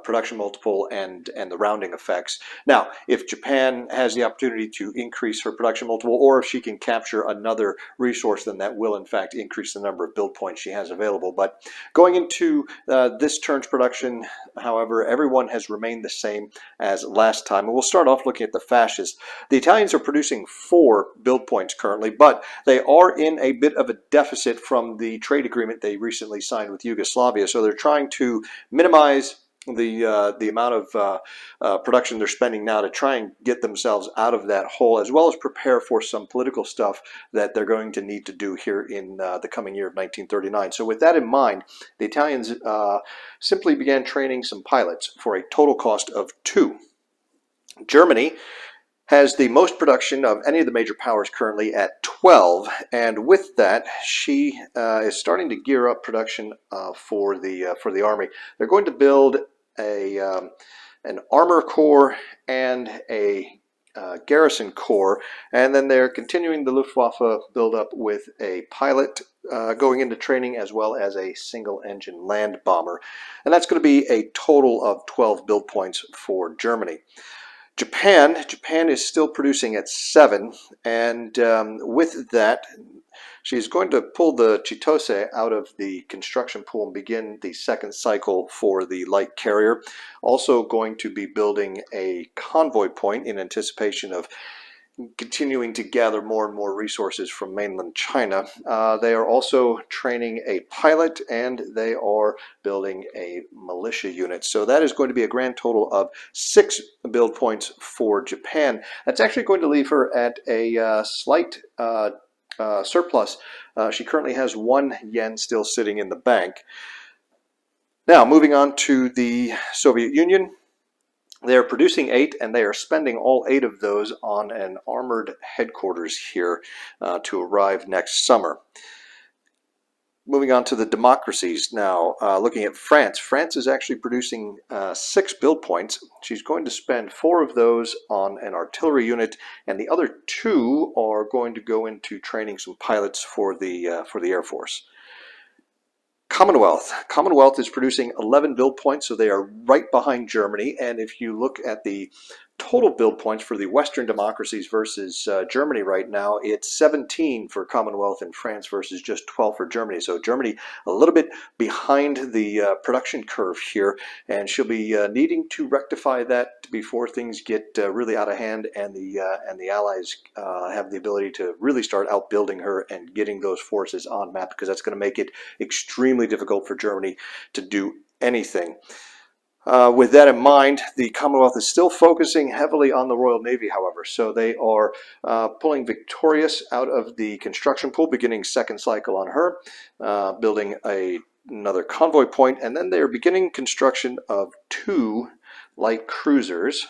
production multiple and the rounding effects. Now, if Japan has the opportunity to increase her production multiple, or if she can capture another resource, then that will in fact increase the number of build points she has available. But going into this turn's production, however, everyone has remained the same as last time. And we'll start off looking at the fascists. The Italians are producing 4 build points currently, but they are in a bit of a deficit from the trade agreement they recently signed with Yugoslavia. So they're trying to minimize the amount of production they're spending now to try and get themselves out of that hole, as well as prepare for some political stuff that they're going to need to do here in the coming year of 1939. So with that in mind, the Italians simply began training some pilots for a total cost of 2. Germany has the most production of any of the major powers currently at 12, and with that, she is starting to gear up production for the Army. They're going to build an armor corps and a garrison corps, and then they're continuing the Luftwaffe buildup with a pilot going into training, as well as a single-engine land bomber, and that's going to be a total of 12 build points for Germany. Japan is still producing at 7, and with that, she's going to pull the Chitose out of the construction pool and begin the second cycle for the light carrier. Also going to be building a convoy point in anticipation of continuing to gather more and more resources from mainland China. They are also training a pilot, and they are building a militia unit. So that is going to be a grand total of 6 build points for Japan. That's actually going to leave her at a slight surplus. She currently has 1 yen still sitting in the bank. Now, moving on to the Soviet Union. They're producing 8, and they are spending all 8 of those on an armored headquarters here to arrive next summer. Moving on to the democracies now, looking at France. France is actually producing 6 build points. She's going to spend 4 of those on an artillery unit, and the other 2 are going to go into training some pilots for the Air Force. Commonwealth is producing 11 build points, so they are right behind Germany. And if you look at the total build points for the Western democracies versus Germany right now, it's 17 for Commonwealth and France versus just 12 for Germany. So Germany a little bit behind the production curve here, and she'll be needing to rectify that before things get really out of hand, and the Allies have the ability to really start outbuilding her and getting those forces on map, because that's going to make it extremely difficult for Germany to do anything. With that in mind, the Commonwealth is still focusing heavily on the Royal Navy, however. So they are pulling Victorious out of the construction pool, beginning second cycle on her, building another convoy point, and then they are beginning construction of 2 light cruisers.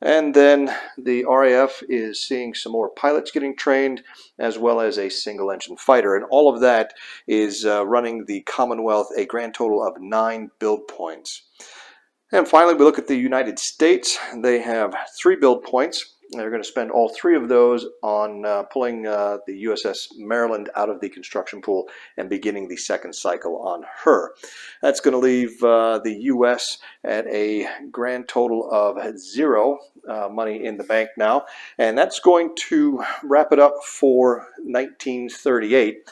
And then the RAF is seeing some more pilots getting trained, as well as a single-engine fighter. And all of that is running the Commonwealth a grand total of 9 build points. And finally, we look at the United States. They have 3 build points. They're going to spend all 3 of those on pulling the USS Maryland out of the construction pool and beginning the second cycle on her. That's going to leave the U.S. at a grand total of 0 money in the bank now. And that's going to wrap it up for 1938.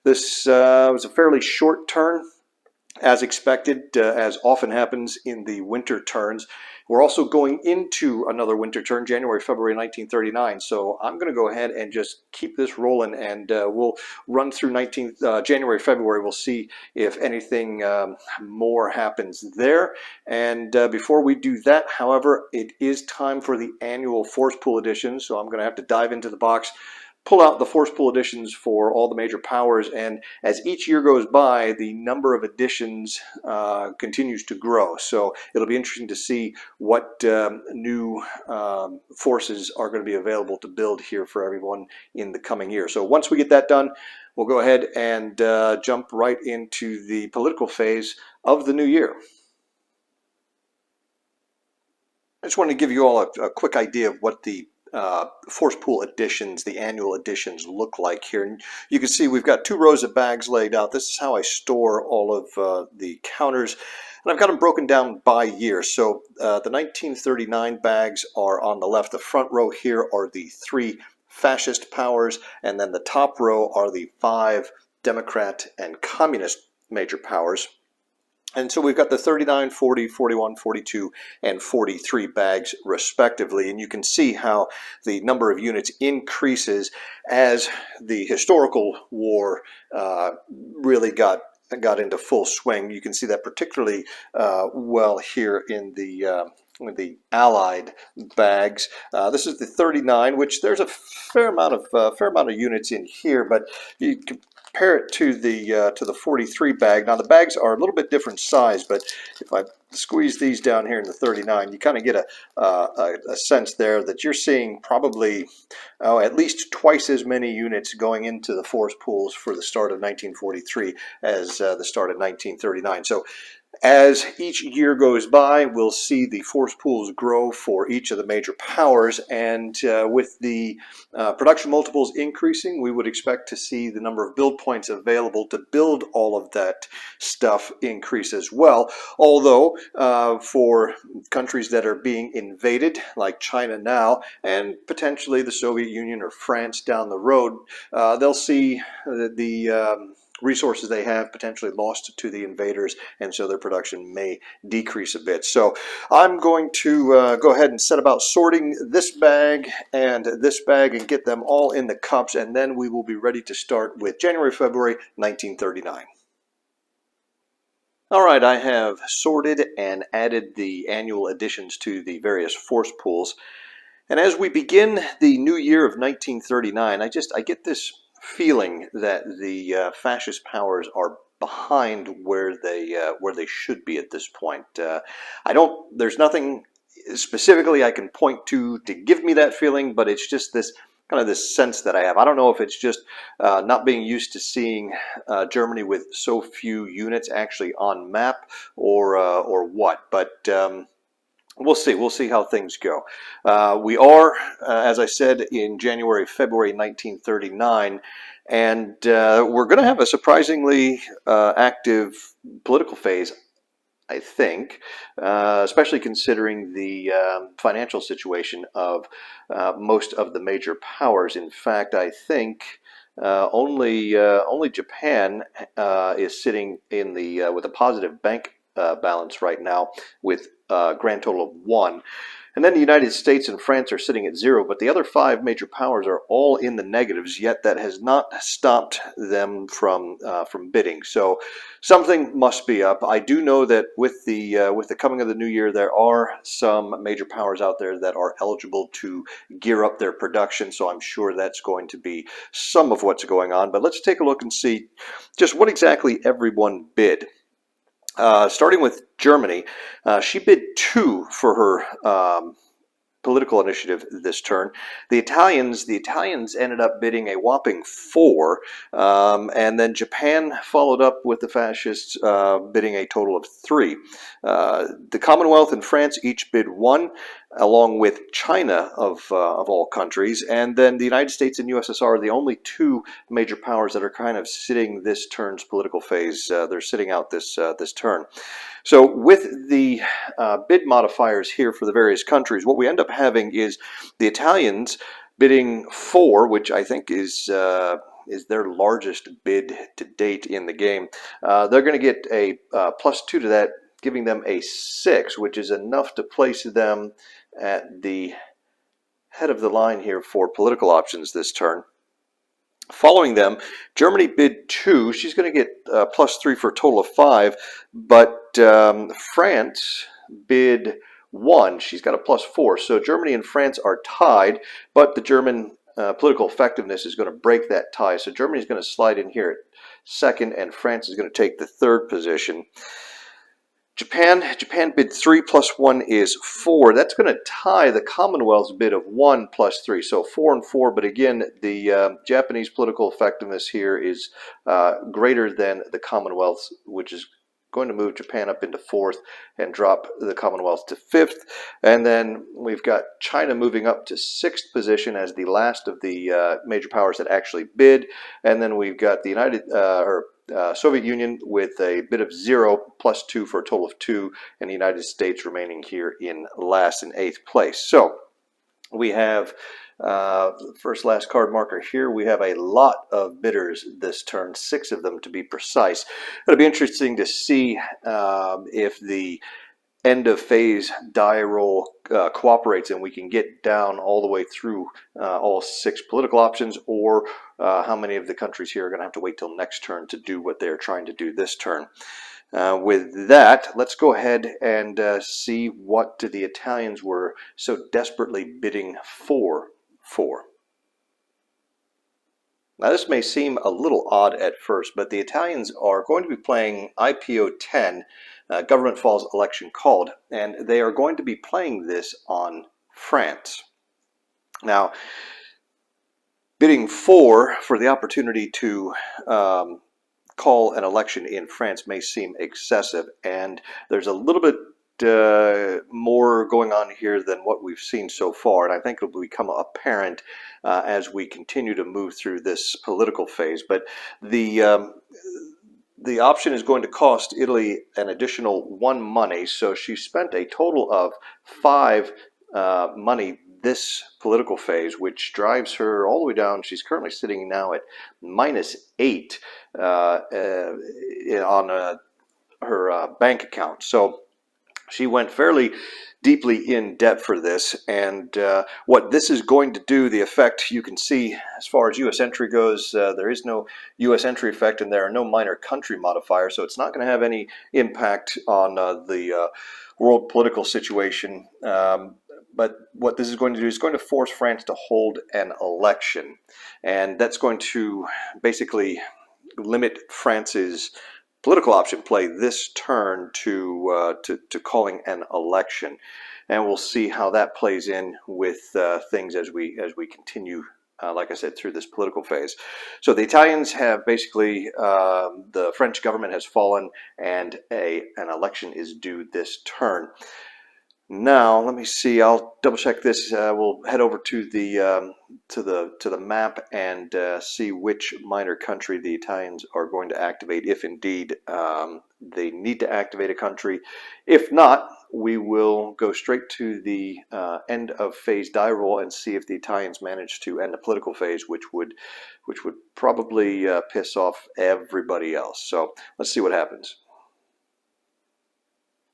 This was a fairly short turn, as expected, as often happens in the winter turns. We're also going into another winter turn, January, February 1939. So I'm going to go ahead and just keep this rolling, and we'll run through January, February. We'll see if anything more happens there. And before we do that, however, it is time for the annual Force Pool edition. So I'm going to have to dive into the box, pull out the force pool additions for all the major powers, and as each year goes by, the number of additions continues to grow. So it'll be interesting to see what new forces are going to be available to build here for everyone in the coming year. So once we get that done, we'll go ahead and jump right into the political phase of the new year. I just wanted to give you all a quick idea of what the force pool additions, the annual additions, look like here. And you can see we've got 2 rows of bags laid out. This is how I store all of the counters. And I've got them broken down by year. So the 1939 bags are on the left. The front row here are the 3 fascist powers, and then the top row are the 5 Democrat and communist major powers. And so we've got the 39, 40, 41, 42, and 43 bags respectively. And you can see how the number of units increases as the historical war really got into full swing. You can see that particularly well here in the Allied bags. This is the 39, which there's a fair amount of units in here, but you compare it to the 43 bag. Now the bags are a little bit different size, but if I squeeze these down here in the 39, you kind of get a sense there that you're seeing probably at least twice as many units going into the force pools for the start of 1943 as the start of 1939. So as each year goes by, we'll see the force pools grow for each of the major powers, and with the production multiples increasing, we would expect to see the number of build points available to build all of that stuff increase as well. Although for countries that are being invaded, like China now, and potentially the Soviet Union or France down the road, they'll see the resources they have potentially lost to the invaders, and so their production may decrease a bit. So I'm going to go ahead and set about sorting this bag and get them all in the cups, and then we will be ready to start with January, February 1939. All right, I have sorted and added the annual additions to the various force pools, and as we begin the new year of 1939, I get this feeling that the fascist powers are behind where they should be at this point. There's nothing specifically I can point to give me that feeling, but it's just this kind of this sense that I have. I don't know if it's just not being used to seeing Germany with so few units actually on map, or what, but we'll see. We'll see how things go. We are, as I said, in January, February 1939, and we're going to have a surprisingly active political phase, I think, especially considering the financial situation of most of the major powers. In fact, I think only Japan is sitting in the with a positive bank balance right now, with a grand total of 1. And then the United States and France are sitting at 0, but the other 5 major powers are all in the negatives, yet that has not stopped them from bidding. So something must be up. I do know that with the coming of the new year, there are some major powers out there that are eligible to gear up their production, so I'm sure that's going to be some of what's going on. But let's take a look and see just what exactly everyone bid. Starting with Germany, she bid 2 for her political initiative this turn. The Italians ended up bidding a whopping 4, and then Japan followed up with the fascists bidding a total of 3. The Commonwealth and France each bid 1, along with China of all countries, and then the United States and USSR are the only 2 major powers that are kind of sitting this turn's political phase. They're sitting out this turn. So with the bid modifiers here for the various countries, what we end up having is the Italians bidding 4, which I think is their largest bid to date in the game. They're going to get a +2 to that, giving them a 6, which is enough to place them at the head of the line here for political options this turn. Following them, Germany bid 2. She's going to get +3 for a total of 5, but France bid 1. She's got a +4. So Germany and France are tied, but the German political effectiveness is going to break that tie. So Germany is going to slide in here at second, and France is going to take the third position. Japan bid 3 plus 1 is 4. That's going to tie the Commonwealth's bid of 1 plus 3. So 4 and 4, but again, the Japanese political effectiveness here is greater than the Commonwealth's, which is going to move Japan up into 4th and drop the Commonwealth to 5th. And then we've got China moving up to 6th position as the last of the major powers that actually bid. And then we've got the Soviet Union with a bid of 0 plus 2 for a total of 2, and the United States remaining here in last in 8th place. So we have first last card marker here. We have a lot of bidders this turn, 6 of them to be precise. It'll be interesting to see if the end of phase die roll cooperates and we can get down all the way through all 6 political options, or how many of the countries here are going to have to wait till next turn to do what they're trying to do this turn. With that, let's go ahead and see what the Italians were so desperately bidding for. Now this may seem a little odd at first, but the Italians are going to be playing IPO 10, Government Falls Election Called, and they are going to be playing this on France. Now, bidding for the opportunity to call an election in France may seem excessive, and there's a little bit more going on here than what we've seen so far, and I think it will become apparent as we continue to move through this political phase. But the option is going to cost Italy an additional 1 money, so she spent a total of 5 money this political phase, which drives her all the way down. She's currently sitting now at -8 on her bank account. So she went fairly deeply in debt for this, and what this is going to do, the effect you can see as far as U.S. entry goes, there is no U.S. entry effect, and there are no minor country modifiers, so it's not going to have any impact on the world political situation. But what this is going to do is going to force France to hold an election, and that's going to basically limit France's political option play this turn to calling an election, and we'll see how that plays in with things as we continue. Like I said, through this political phase. So the Italians have basically, the French government has fallen, and an election is due this turn. Now, let me see. I'll double check this. We'll head over to the map and see which minor country the Italians are going to activate, if indeed they need to activate a country. If not, we will go straight to the end of phase die roll and see if the Italians manage to end the political phase, which would probably piss off everybody else. So let's see what happens.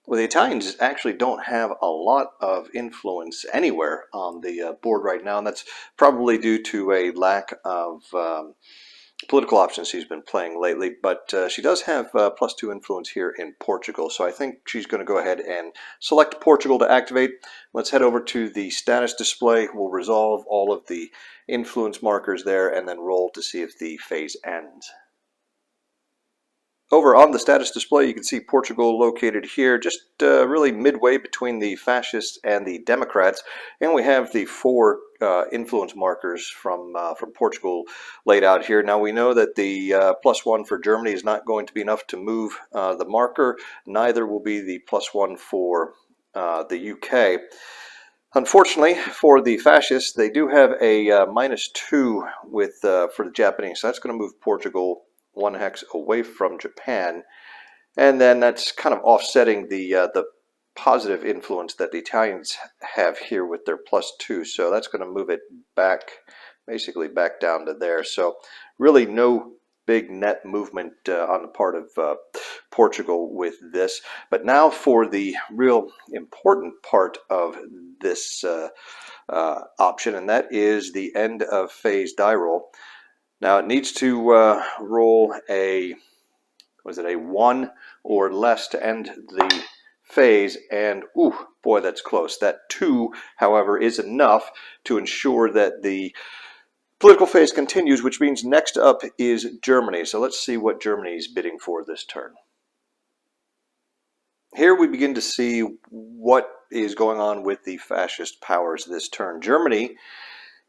Well, the Italians actually don't have a lot of influence anywhere on the board right now, and that's probably due to a lack of political options she's been playing lately. But she does have +2 influence here in Portugal, so I think she's going to go ahead and select Portugal to activate. Let's head over to the status display. We'll resolve all of the influence markers there and then roll to see if the phase ends. Over on the status display, you can see Portugal located here, just really midway between the fascists and the Democrats, and we have the 4 influence markers from Portugal laid out here. Now we know that the +1 for Germany is not going to be enough to move the marker. Neither will be the +1 for the UK. Unfortunately for the fascists, they do have a -2 with for the Japanese, so that's going to move Portugal 1 hex away from Japan, and then that's kind of offsetting the positive influence that the Italians have here with their +2. So that's going to move it back, basically back down to there. So really no big net movement on the part of Portugal with this. But now for the real important part of this option, and that is the end of phase die roll. Now it needs to roll a 1 or less to end the phase, and ooh, boy, that's close. That 2, however, is enough to ensure that the Political phase continues, which means next up is Germany. So let's see what Germany is bidding for this turn. Here we begin to see what is going on with the fascist powers this turn. Germany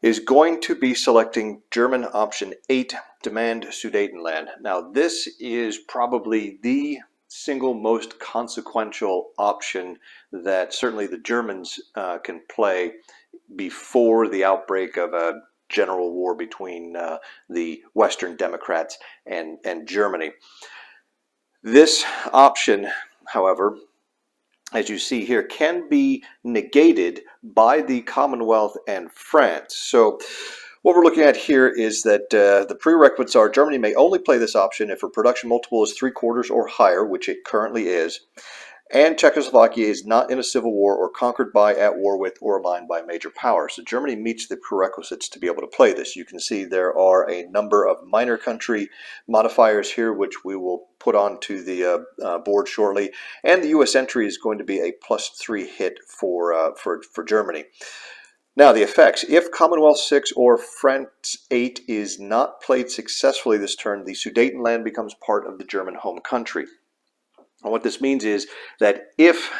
is going to be selecting German option 8, demand Sudetenland. Now this is probably the single most consequential option that certainly the Germans can play before the outbreak of a general war between the Western Democrats and Germany. This option, however, as you see here, can be negated by the Commonwealth and France. So what we're looking at here is that the prerequisites are Germany may only play this option if her production multiple is 3/4 or higher, which it currently is, and Czechoslovakia is not in a civil war or conquered by, at war with, or aligned by a major power. So Germany meets the prerequisites to be able to play this. You can see there are a number of minor country modifiers here, which we will put onto the board shortly. And the U.S. entry is going to be a +3 hit for Germany. Now the effects. If Commonwealth 6 or France 8 is not played successfully this turn, the Sudetenland becomes part of the German home country. And what this means is that if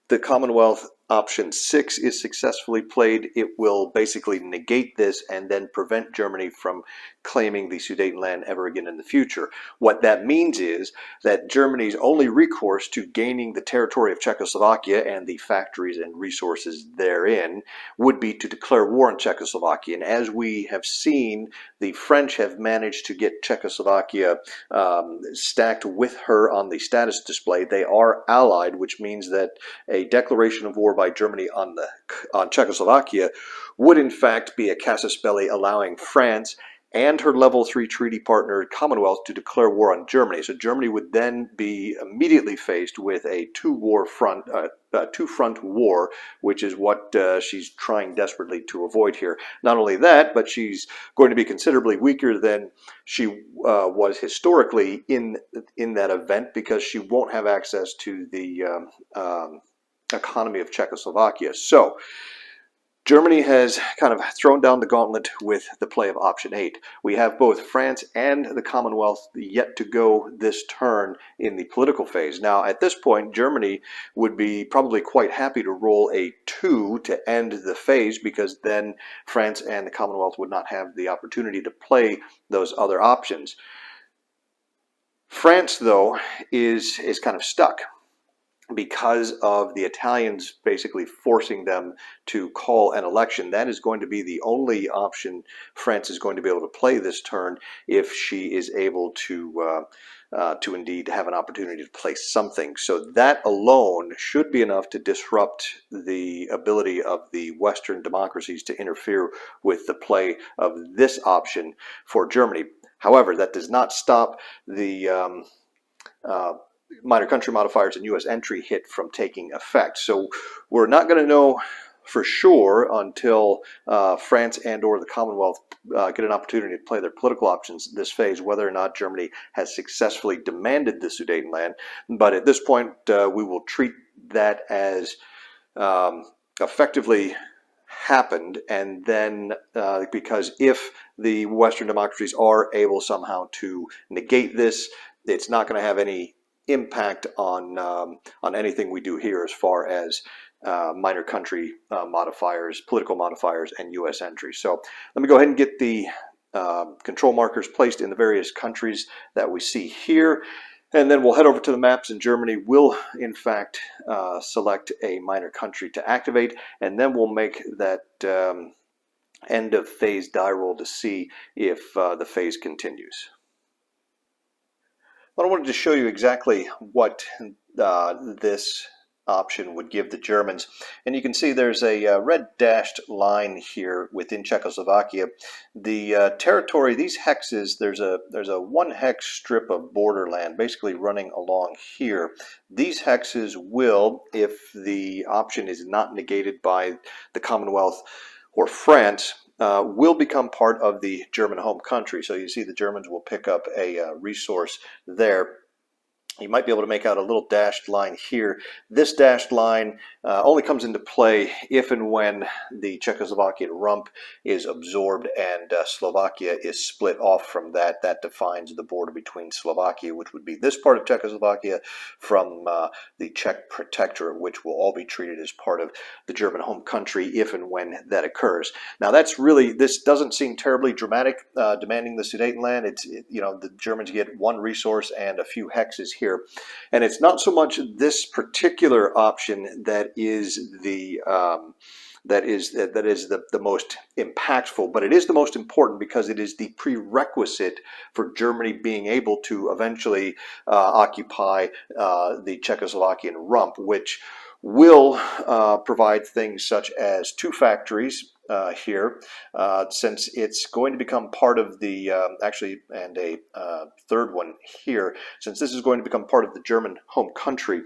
the Commonwealth option 6 is successfully played, it will basically negate this and then prevent Germany from claiming the Sudetenland ever again in the future. What that means is that Germany's only recourse to gaining the territory of Czechoslovakia and the factories and resources therein would be to declare war on Czechoslovakia. And as we have seen, the French have managed to get Czechoslovakia stacked with her on the status display. They are allied, which means that a declaration of war by Germany on Czechoslovakia would in fact be a casus belli, allowing France and her level 3 treaty partner Commonwealth to declare war on Germany. So Germany would then be immediately faced with a two-front war, which is what she's trying desperately to avoid here. Not only that, but she's going to be considerably weaker than she was historically in that event, because she won't have access to the economy of Czechoslovakia. So Germany has kind of thrown down the gauntlet with the play of option 8. We have both France and the Commonwealth yet to go this turn in the political phase. Now, at this point, Germany would be probably quite happy to roll a 2 to end the phase, because then France and the Commonwealth would not have the opportunity to play those other options. France, though, is kind of stuck, because of the Italians basically forcing them to call an election. That is going to be the only option France is going to be able to play this turn, if she is able to indeed have an opportunity to play something. So that alone should be enough to disrupt the ability of the Western democracies to interfere with the play of this option for Germany. However, that does not stop the minor country modifiers and U.S. entry hit from taking effect. So we're not going to know for sure until France and or the Commonwealth get an opportunity to play their political options this phase, whether or not Germany has successfully demanded the Sudetenland. But at this point, we will treat that as effectively happened, and then because if the Western democracies are able somehow to negate this, it's not going to have any impact on anything we do here as far as minor country modifiers, political modifiers, and U.S. entry. So let me go ahead and get the control markers placed in the various countries that we see here, and then we'll head over to the maps, and Germany will in fact select a minor country to activate, and then we'll make that end of phase die roll to see if the phase continues. But I wanted to show you exactly what this option would give the Germans. And you can see there's a red dashed line here within Czechoslovakia. The territory, these hexes, there's a 1 hex strip of borderland basically running along here. These hexes will, if the option is not negated by the Commonwealth or France, will become part of the German home country. So you see the Germans will pick up a resource there. You might be able to make out a little dashed line here. This dashed line only comes into play if and when the Czechoslovakian rump is absorbed and Slovakia is split off from that. That defines the border between Slovakia, which would be this part of Czechoslovakia, from the Czech Protectorate, which will all be treated as part of the German home country if and when that occurs. Now, that's really, this doesn't seem terribly dramatic, demanding the Sudetenland. It's, the Germans get one resource and a few hexes here. And it's not so much this particular option that is the most impactful, but it is the most important because it is the prerequisite for Germany being able to eventually occupy the Czechoslovakian rump, which will provide things such as 2 factories here, since it's going to become part of the, and a third one here, since this is going to become part of the German home country.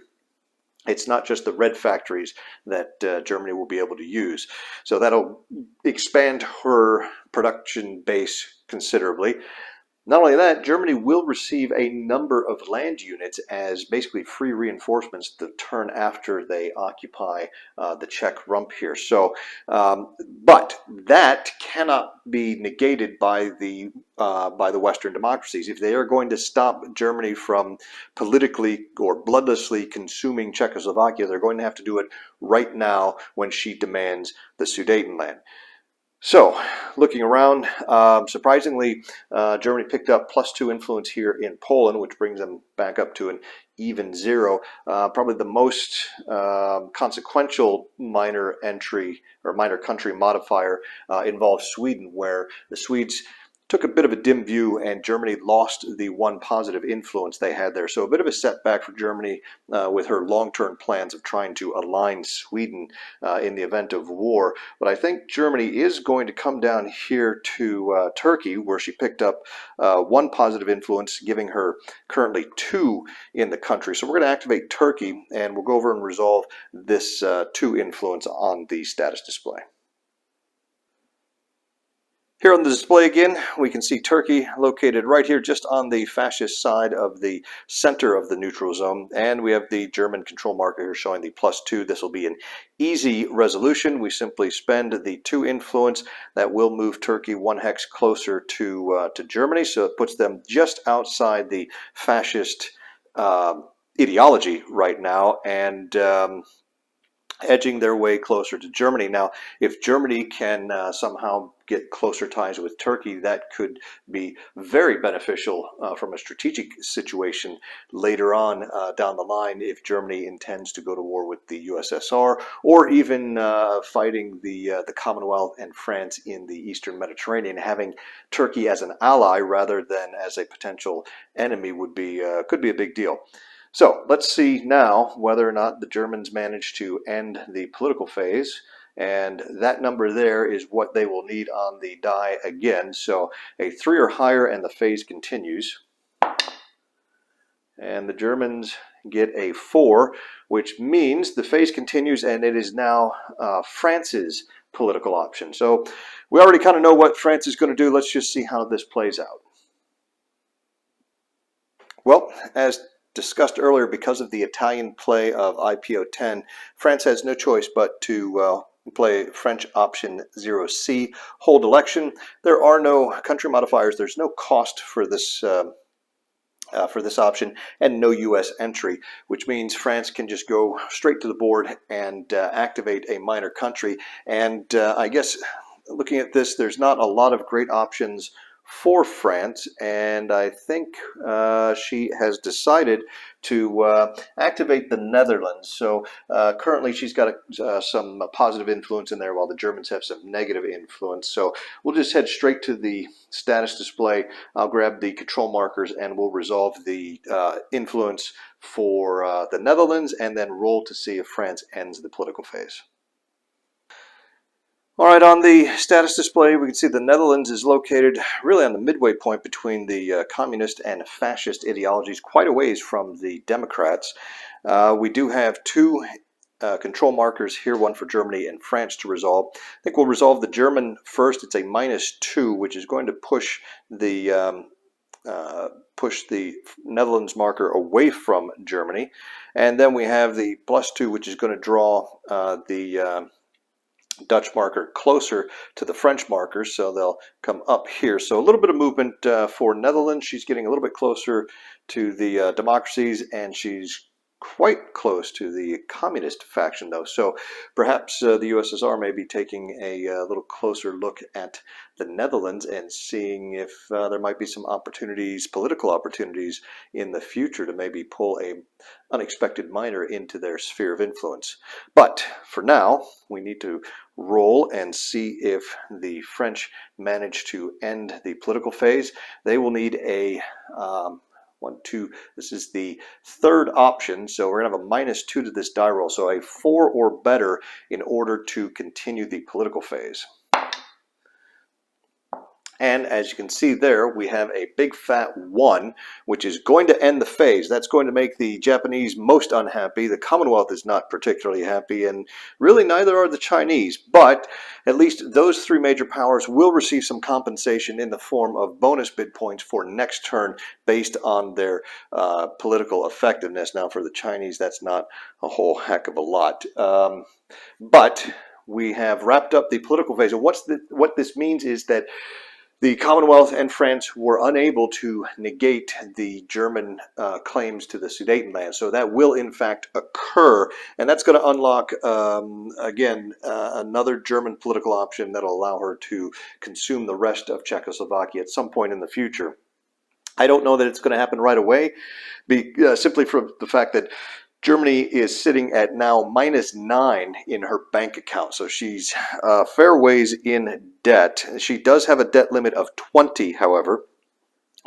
It's not just the red factories that Germany will be able to use. So that'll expand her production base considerably. Not only that, Germany will receive a number of land units as basically free reinforcements to turn after they occupy the Czech rump here. So, but that cannot be negated by the Western democracies. If they are going to stop Germany from politically or bloodlessly consuming Czechoslovakia, they're going to have to do it right now when she demands the Sudetenland. So, looking around, surprisingly, Germany picked up +2 influence here in Poland, which brings them back up to an even 0. Probably the most consequential minor entry or minor country modifier involves Sweden, where the Swedes took a bit of a dim view and Germany lost the one positive influence they had there. So a bit of a setback for Germany with her long-term plans of trying to align Sweden in the event of war. But I think Germany is going to come down here to Turkey, where she picked up one positive influence, giving her currently 2 in the country. So we're going to activate Turkey, and we'll go over and resolve this 2 influence on the status display. Here on the display again, we can see Turkey located right here just on the fascist side of the center of the neutral zone, and we have the German control marker here showing the +2. This will be an easy resolution. We simply spend the 2 influence. That will move Turkey 1 hex closer to Germany, so it puts them just outside the fascist ideology right now, and edging their way closer to Germany. Now, if Germany can somehow get closer ties with Turkey, that could be very beneficial from a strategic situation later on down the line if Germany intends to go to war with the USSR, or even fighting the Commonwealth and France in the Eastern Mediterranean. Having Turkey as an ally rather than as a potential enemy would be could be a big deal. So let's see now whether or not the Germans manage to end the political phase, and that number there is what they will need on the die again. So a 3 or higher and the phase continues, and the Germans get a 4, which means the phase continues and it is now France's political option. So we already kind of know what France is going to do. Let's just see how this plays out. Well, as discussed earlier, because of the Italian play of IPO10, France has no choice but to play French option 0C, hold election. There are no country modifiers. There's no cost for this option, and no U.S. entry, which means France can just go straight to the board and activate a minor country. And I guess looking at this, there's not a lot of great options for France, and I think she has decided to activate the Netherlands. So currently she's got some positive influence in there, while the Germans have some negative influence. So we'll just head straight to the status display. I'll grab the control markers and we'll resolve the influence for the Netherlands, and then roll to see if France ends the political phase. All right, on the status display, we can see the Netherlands is located really on the midway point between the communist and fascist ideologies, quite a ways from the Democrats. We do have 2 control markers here, one for Germany and France to resolve. I think we'll resolve the German first. It's a -2, which is going to push the push the Netherlands marker away from Germany. And then we have the +2, which is going to draw the Dutch marker closer to the French markers, so they'll come up here. So a little bit of movement for Netherlands. She's getting a little bit closer to the democracies, and she's quite close to the communist faction, though. So perhaps the USSR may be taking a little closer look at the Netherlands and seeing if there might be some opportunities, political opportunities in the future to maybe pull a unexpected minor into their sphere of influence. But for now, we need to roll and see if the French manage to end the political phase. They will need a 1, 2, this is the third option, so we're going to have a -2 to this die roll, so a 4 or better in order to continue the political phase. And as you can see there, we have a big fat 1, which is going to end the phase. That's going to make the Japanese most unhappy. The Commonwealth is not particularly happy, and really neither are the Chinese. But at least those 3 major powers will receive some compensation in the form of bonus bid points for next turn based on their political effectiveness. Now for the Chinese, that's not a whole heck of a lot. But we have wrapped up the political phase. And what this means is that the Commonwealth and France were unable to negate the German claims to the Sudetenland. So that will in fact occur, and that's going to unlock, again, another German political option that will allow her to consume the rest of Czechoslovakia at some point in the future. I don't know that it's going to happen right away, simply from the fact that Germany is sitting at now -9 in her bank account, so she's fair ways in debt. She does have a debt limit of 20, however,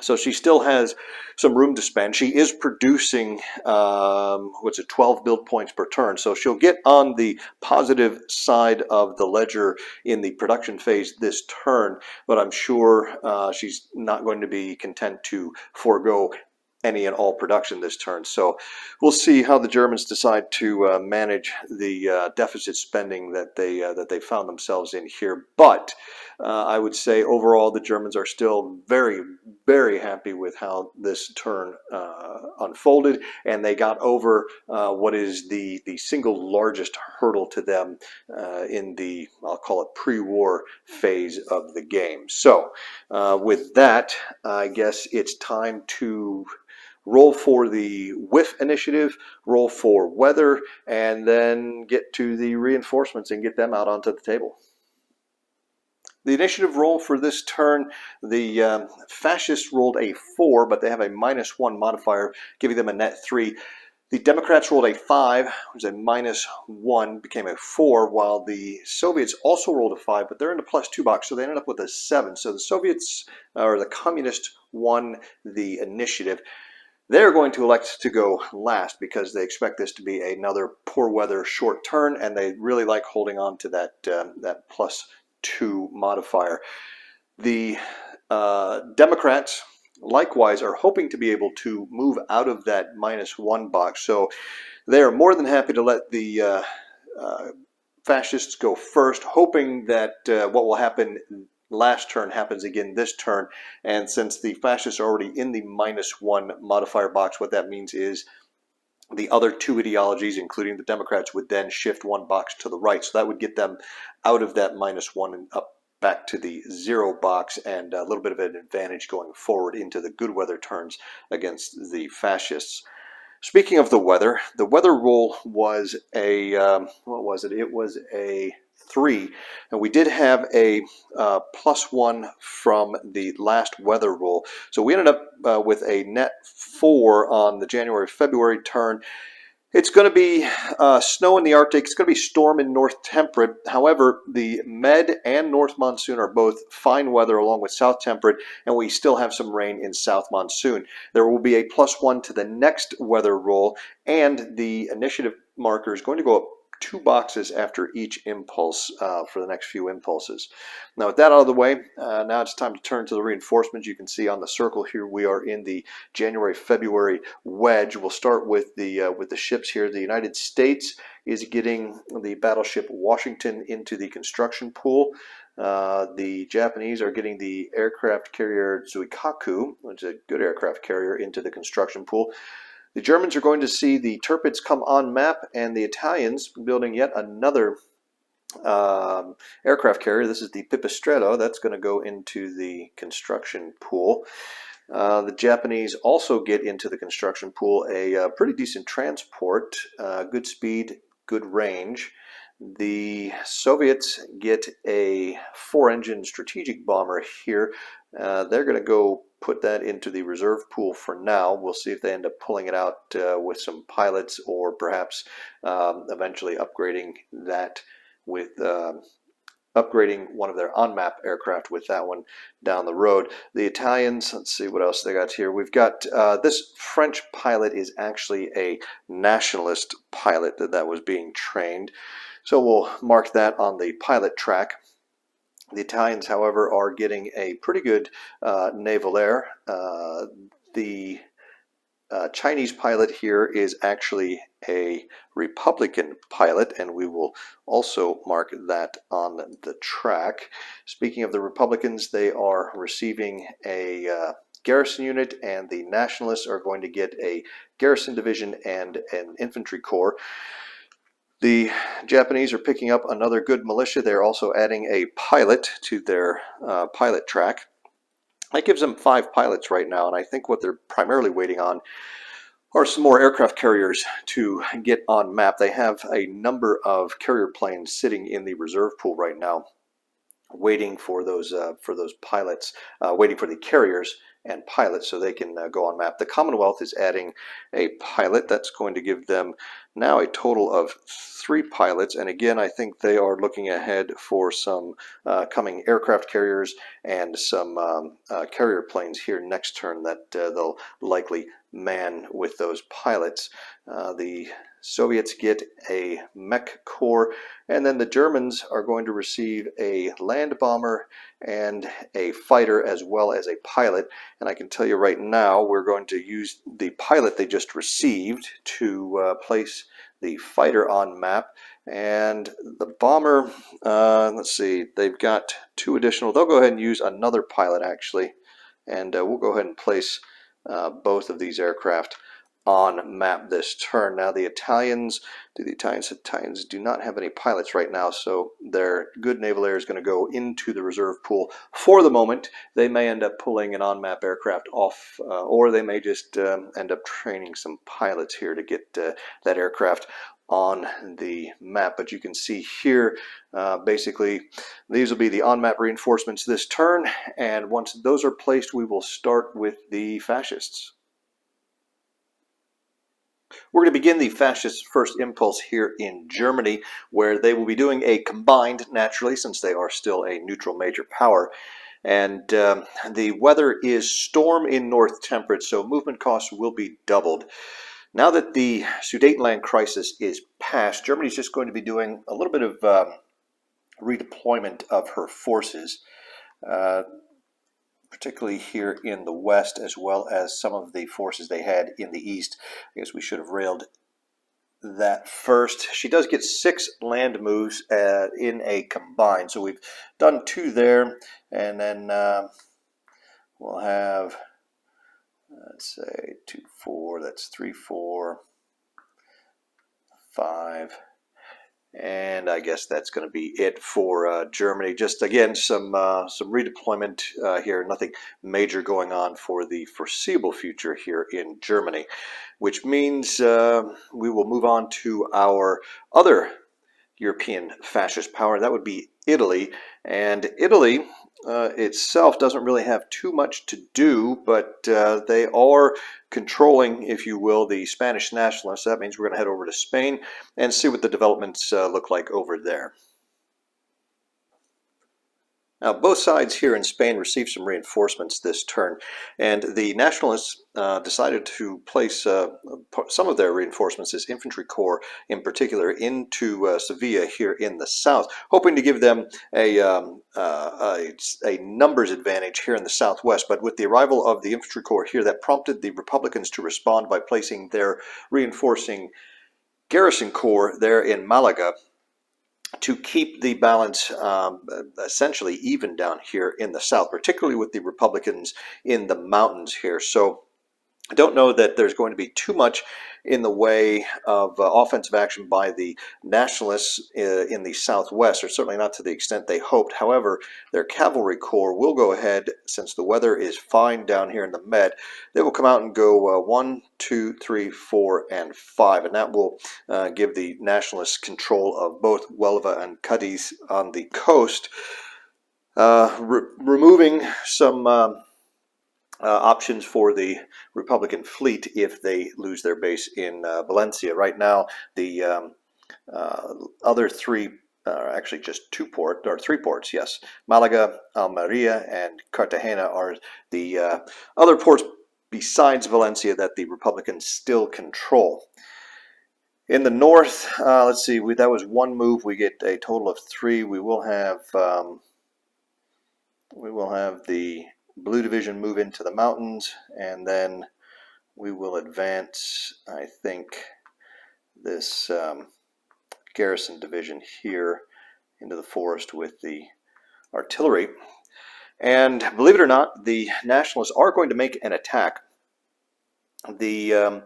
so she still has some room to spend. She is producing, 12 build points per turn, so she'll get on the positive side of the ledger in the production phase this turn, but I'm sure she's not going to be content to forego any and all production this turn. So we'll see how the Germans decide to manage the deficit spending that they found themselves in here. But I would say overall the Germans are still very, very happy with how this turn unfolded, and they got over what is the single largest hurdle to them in the, I'll call it, pre-war phase of the game. So with that, I guess it's time to roll for the WiF initiative, roll for weather, and then get to the reinforcements and get them out onto the table. The initiative roll for this turn, the fascists rolled a 4, but they have a -1 modifier, giving them a net 3. The Democrats rolled a 5, which was a -1, became a 4, while the Soviets also rolled a 5, but they're in the +2 box, so they ended up with a 7. So the Soviets, or the Communists, won the initiative. They're going to elect to go last because they expect this to be another poor weather short turn, and they really like holding on to that +2 modifier. The Democrats likewise are hoping to be able to move out of that -1 box, so they are more than happy to let the fascists go first, hoping that what will happen last turn happens again this turn. And since the fascists are already in the -1 modifier box, what that means is the other 2 ideologies, including the Democrats, would then shift 1 box to the right. So that would get them out of that -1 and up back to the 0 box, and a little bit of an advantage going forward into the good weather turns against the fascists. Speaking of the weather roll was a, what was it? It was a 3, and we did have a +1 from the last weather roll, so we ended up with a net 4 on the January-February turn. It's going to be snow in the Arctic. It's going to be storm in North Temperate. However, the Med and North Monsoon are both fine weather along with South Temperate, and we still have some rain in South Monsoon. There will be a +1 to the next weather roll, and the initiative marker is going to go up 2 boxes after each impulse for the next few impulses. Now with that out of the way, now it's time to turn to the reinforcements. You can see on the circle here we are in the January-February wedge. We'll start with the ships here. The United States is getting the battleship Washington into the construction pool. The Japanese are getting the aircraft carrier Zuikaku, which is a good aircraft carrier, into the construction pool. The Germans are going to see the Tirpitz come on map, and the Italians building yet another aircraft carrier. This is the Pipistrello. That's going to go into the construction pool. The Japanese also get into the construction pool a pretty decent transport, good speed, good range. The Soviets get a 4-engine strategic bomber here. They're going to go put that into the reserve pool for now. We'll see if they end up pulling it out with some pilots, or perhaps eventually upgrading that with upgrading one of their on-map aircraft with that one down the road. The Italians, let's see what else they got here. We've got this French pilot is actually a nationalist pilot that was being trained. So we'll mark that on the pilot track. The Italians, however, are getting a pretty good naval air. The Chinese pilot here is actually a Republican pilot, and we will also mark that on the track. Speaking of the Republicans, they are receiving a garrison unit, and the Nationalists are going to get a garrison division and an infantry corps. The Japanese are picking up another good militia. They're also adding a pilot to their pilot track. That gives them 5 pilots right now, and I think what they're primarily waiting on are some more aircraft carriers to get on map. They have a number of carrier planes sitting in the reserve pool right now, waiting for those pilots, waiting for the carriers and pilots so they can go on map. The Commonwealth is adding a pilot. That's going to give them now a total of 3 pilots, and again I think they are looking ahead for some coming aircraft carriers and some carrier planes here next turn that they'll likely man with those pilots. The Soviets get a mech corps, and then the Germans are going to receive a land bomber and a fighter as well as a pilot. And I can tell you right now, we're going to use the pilot they just received to place the fighter on map. And the bomber, let's see, they've got 2 additional. They'll go ahead and use another pilot actually, and we'll go ahead and place both of these aircraft on map this turn. Now the Italians do not have any pilots right now, so their good naval air is going to go into the reserve pool for the moment. They may end up pulling an on-map aircraft off, or they may just end up training some pilots here to get that aircraft on the map. But you can see here, basically these will be the on-map reinforcements this turn, and once those are placed, we will start with the fascists. We're going to begin the fascist first impulse here in Germany, where they will be doing a combined, naturally, since they are still a neutral major power. And the weather is storm in North Temperate, so movement costs will be doubled. Now that the Sudetenland crisis is past, Germany is just going to be doing a little bit of redeployment of her forces, particularly here in the west, as well as some of the forces they had in the east. I guess we should have railed that first. She does get 6 land moves in a combined, so we've done 2 there, and then we'll have, let's say 2, 4, that's 3, 4, 5, and I guess that's going to be it for Germany. Just again some redeployment here. Nothing major going on for the foreseeable future here in Germany, which means we will move on to our other European fascist power. That would be Italy, and Italy itself doesn't really have too much to do, but they are controlling, if you will, the Spanish nationalists. That means we're going to head over to Spain and see what the developments look like over there. Now, both sides here in Spain received some reinforcements this turn, and the nationalists decided to place some of their reinforcements, this infantry corps in particular, into Sevilla here in the south, hoping to give them a numbers advantage here in the southwest. But with the arrival of the infantry corps here, that prompted the Republicans to respond by placing their reinforcing garrison corps there in Malaga. to keep the balance essentially even down here in the South, particularly with the Republicans in the mountains here. So I don't know that there's going to be too much in the way of offensive action by the Nationalists in the Southwest, or certainly not to the extent they hoped. However, their cavalry corps will go ahead, since the weather is fine down here in the Med. They will come out and go 1, 2, 3, 4, and 5, and that will give the Nationalists control of both Huelva and Cadiz on the coast, removing some options for the Republican fleet if they lose their base in Valencia. Right now, the other three, actually just three ports, yes. Malaga, Almeria, and Cartagena are the other ports besides Valencia that the Republicans still control. In the north, let's see, that was one move. We get a total of 3. We will have the Blue Division move into the mountains, and then we will advance, I think, this Garrison Division here into the forest with the artillery. And believe it or not, the Nationalists are going to make an attack. The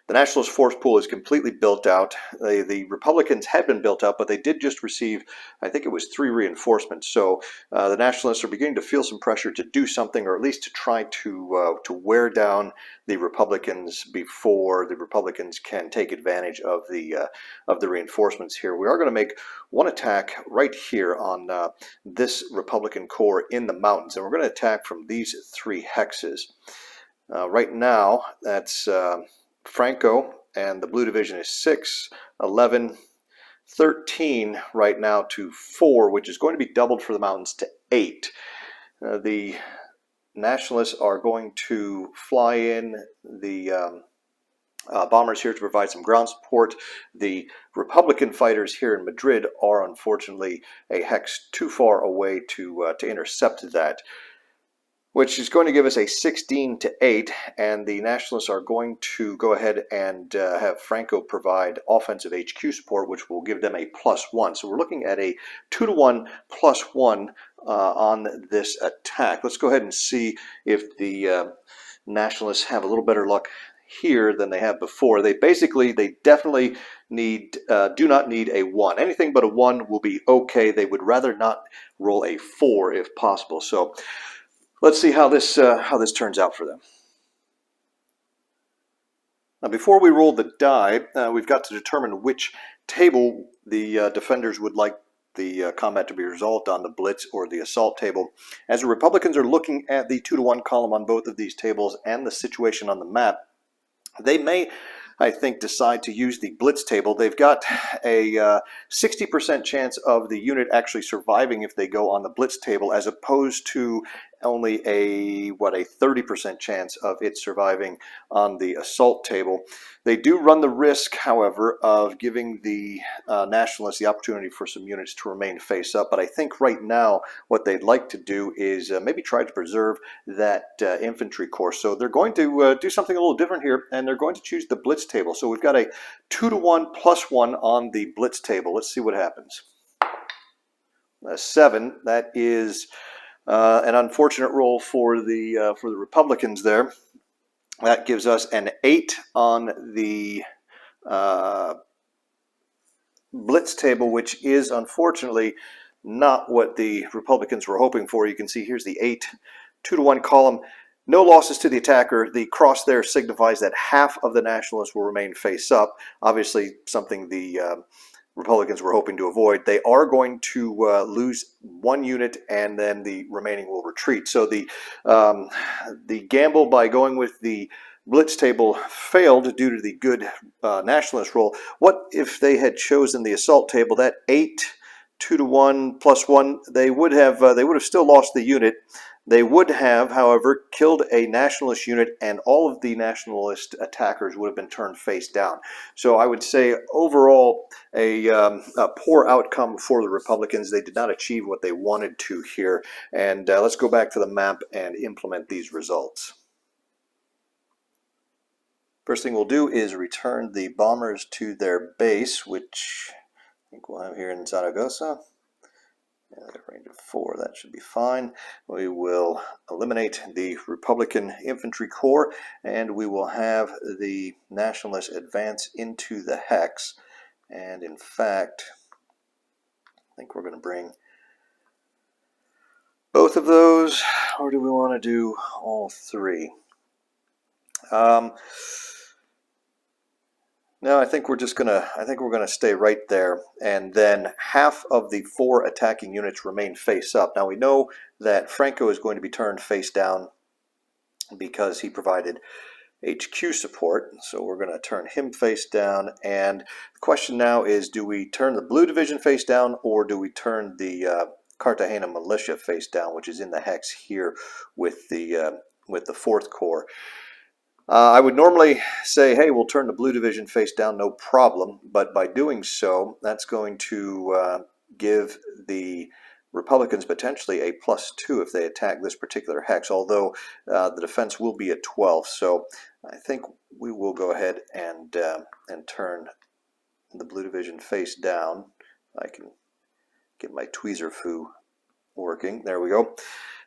Nationalist force pool is completely built out. The Republicans had been built out, but they did just receive, I think it was 3 reinforcements. So the Nationalists are beginning to feel some pressure to do something, or at least to try to wear down the Republicans before the Republicans can take advantage of the reinforcements here. We are going to make one attack right here on this Republican corps in the mountains, and we're going to attack from these 3 hexes. Right now, that's Franco, and the Blue Division is 6, 11, 13 right now to 4, which is going to be doubled for the mountains to 8. The Nationalists are going to fly in the bombers here to provide some ground support. The Republican fighters here in Madrid are unfortunately a hex too far away to intercept that, which is going to give us a 16 to 8, and the Nationalists are going to go ahead and have Franco provide offensive HQ support, which will give them a +1. So we're looking at a 2-to-1 +1 on this attack. Let's go ahead and see if the Nationalists have a little better luck here than they have before. They definitely do not need a 1. Anything but a 1 will be okay. They would rather not roll a 4 if possible. So let's see how this turns out for them. Now, before we roll the die, we've got to determine which table the defenders would like the combat to be resolved on, the blitz or the assault table. As the Republicans are looking at the 2-to-1 column on both of these tables and the situation on the map, they may, I think, decide to use the blitz table. They've got a 60% chance of the unit actually surviving if they go on the blitz table, as opposed to only a 30% chance of it surviving on the assault table. They do run the risk, however, of giving the Nationalists the opportunity for some units to remain face up. But I think right now what they'd like to do is maybe try to preserve that infantry corps. So they're going to do something a little different here, and they're going to choose the blitz table. So we've got a 2-to-1 +1 on the blitz table. Let's see what happens. 7. That is an unfortunate roll for the Republicans there. That gives us an 8 on the blitz table, which is unfortunately not what the Republicans were hoping for. You can see here's the 8, 2-to-1 column. No losses to the attacker. The cross there signifies that half of the Nationalists will remain face up. Obviously something the Republicans were hoping to avoid. They are going to lose 1 unit, and then the remaining will retreat. So the gamble by going with the blitz table failed due to the good Nationalist roll. What if they had chosen the assault table? That 8, 2-to-1 +1, they would have still lost the unit. They would have, however, killed a Nationalist unit, and all of the Nationalist attackers would have been turned face down. So I would say overall a poor outcome for the Republicans. They did not achieve what they wanted to here. And let's go back to the map and implement these results. First thing we'll do is return the bombers to their base, which I think we'll have here in Zaragoza. Range of 4, that should be fine. We will eliminate the Republican Infantry Corps, and we will have the Nationalists advance into the hex. And in fact, I think we're going to bring both of those, or do we want to do all three? No, I think we're gonna stay right there, and then half of the 4 attacking units remain face up. Now we know that Franco is going to be turned face down because he provided HQ support, so we're going to turn him face down. And the question now is, do we turn the Blue Division face down, or do we turn the Cartagena militia face down, which is in the hex here with the 4th Corps? I would normally say, hey, we'll turn the Blue Division face down, no problem. But by doing so, that's going to give the Republicans potentially a +2 if they attack this particular hex, although the defense will be at 12. So I think we will go ahead and turn the Blue Division face down. I can get my tweezer foo working. There we go.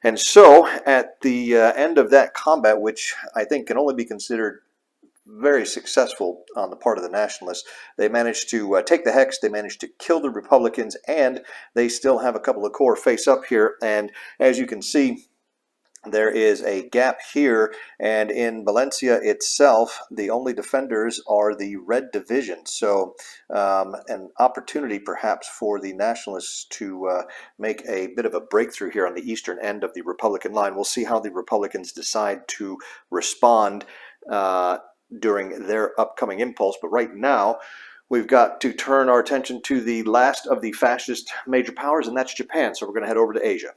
And so at the end of that combat, which I think can only be considered very successful on the part of the Nationalists, they managed to take the hex, they managed to kill the Republicans, and they still have a couple of corps face up here. And as you can see, there is a gap here, and in Valencia itself, the only defenders are the Red Division. So an opportunity perhaps for the Nationalists to make a bit of a breakthrough here on the eastern end of the Republican line. We'll see how the Republicans decide to respond during their upcoming impulse. But right now, we've got to turn our attention to the last of the fascist major powers, and that's Japan. So we're going to head over to Asia.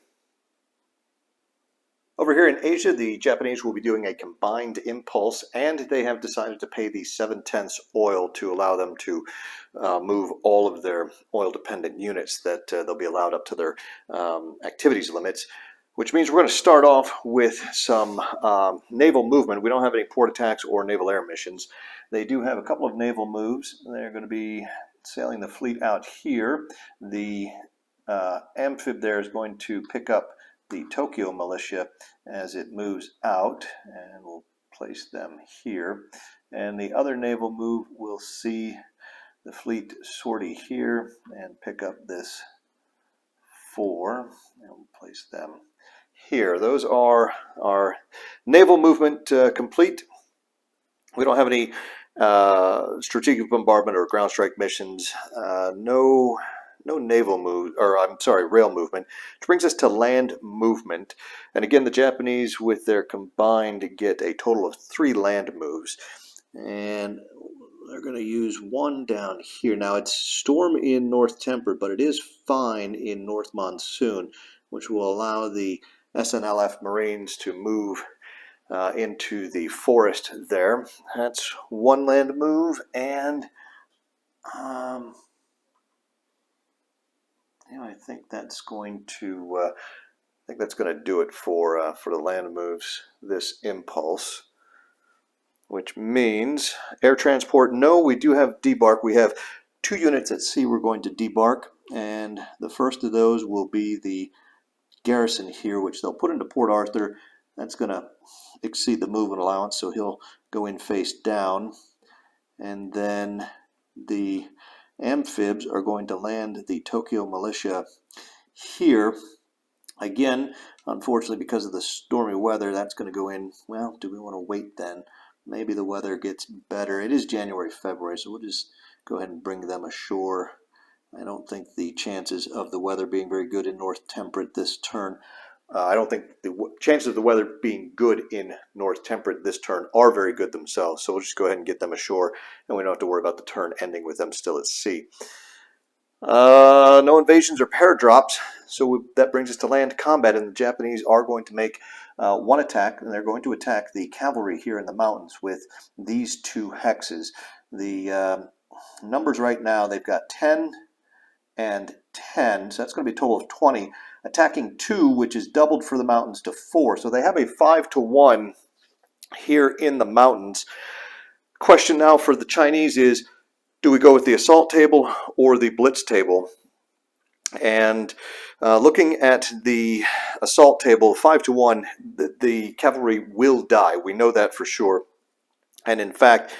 Over here in Asia, the Japanese will be doing a combined impulse, and they have decided to pay the 7/10 oil to allow them to move all of their oil-dependent units that they'll be allowed up to their activities limits, which means we're going to start off with some naval movement. We don't have any port attacks or naval air missions. They do have a couple of naval moves. They're going to be sailing the fleet out here. The amphib there is going to pick up the Tokyo militia as it moves out, and we'll place them here. And the other naval move will see the fleet sortie here and pick up this 4, and we'll place them here. Those are our naval movement complete. We don't have any strategic bombardment or ground strike missions. No naval move, or I'm sorry, rail movement, which brings us to land movement. And again, the Japanese, with their combined, get a total of 3 land moves. And they're going to use 1 down here. Now, it's storm in North Temperate, but it is fine in North Monsoon, which will allow the SNLF Marines to move into the forest there. That's 1 land move, and I think that's going to do it for the land moves this impulse, which means air transport. No, we do have debark. We have 2 units at sea we're going to debark, and the first of those will be the garrison here, which they'll put into Port Arthur. That's going to exceed the movement allowance, so he'll go in face down. And then the amphibs are going to land the Tokyo militia here. Again, unfortunately, because of the stormy weather, that's going to go in. Well, do we want to wait then? Maybe the weather gets better. It is January, February, so we'll just go ahead and bring them ashore. I don't think the chances of the weather being very good in North Temperate this turn, I don't think the chances of the weather being good in North Temperate this turn are very good themselves. So we'll just go ahead and get them ashore, and we don't have to worry about the turn ending with them still at sea. No invasions or paradrops, so that brings us to land combat, and the Japanese are going to make 1 attack, and they're going to attack the cavalry here in the mountains with these 2 hexes. The numbers right now, they've got 10 and 10, so that's going to be a total of 20. Attacking 2, which is doubled for the mountains, to 4. So they have a 5-to-1 here in the mountains. Question now for the Chinese is, Do we go with the assault table or the blitz table? And looking at the assault table, 5-1, the cavalry will die. We know that for sure. And in fact,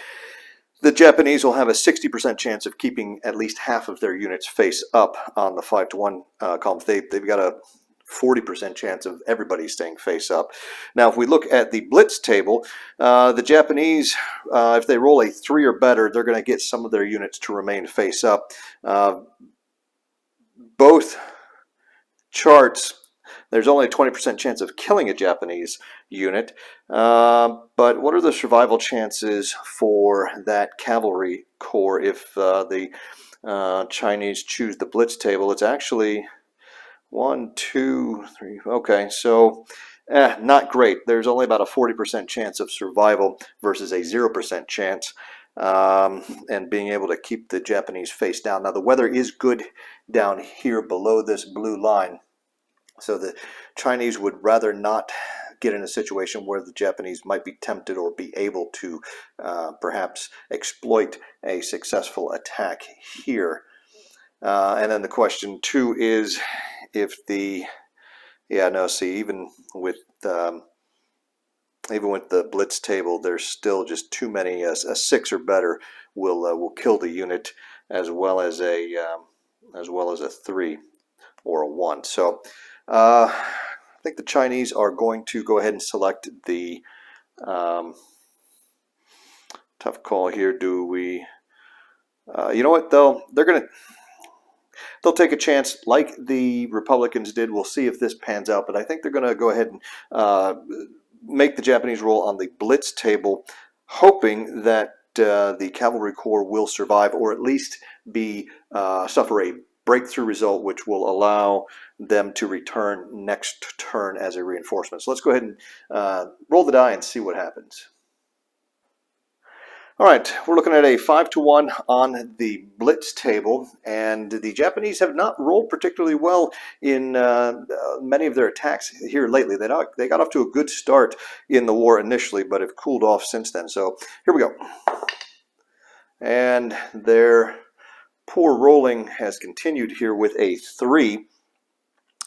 the Japanese will have a 60% chance of keeping at least half of their units face up on the 5-1 columns. They've got a 40% chance of everybody staying face up. Now, if we look at the blitz table, the Japanese, if they roll a 3 or better, they're going to get some of their units to remain face up. Both charts, there's only a 20% chance of killing a Japanese unit, but what are the survival chances for that cavalry corps if the Chinese choose the blitz table? It's actually 1, 2, 3, okay, so not great. There's only about a 40% chance of survival versus a 0% chance. And being able to keep the Japanese face down. Now the weather is good down here below this blue line, so the Chinese would rather not get in a situation where the Japanese might be tempted or be able to perhaps exploit a successful attack here. And then the question too is if the, see, even with the blitz table, there's still just too many. A 6 or better will kill the unit, as well as a 3 or a 1. So I think the Chinese are going to go ahead and select the tough call here. Do we? You know what? They'll take a chance like the Republicans did. We'll see if this pans out, but I think they're going to go ahead and make the Japanese roll on the blitz table, hoping that the cavalry corps will survive, or at least be suffer a breakthrough result, which will allow them to return next turn as a reinforcement. So let's go ahead and roll the die and see what happens. All right, we're looking at a 5-1 on the blitz table, and the Japanese have not rolled particularly well in many of their attacks here lately. They got off to a good start in the war initially, but have cooled off since then. So here we go. And their poor rolling has continued here with a 3,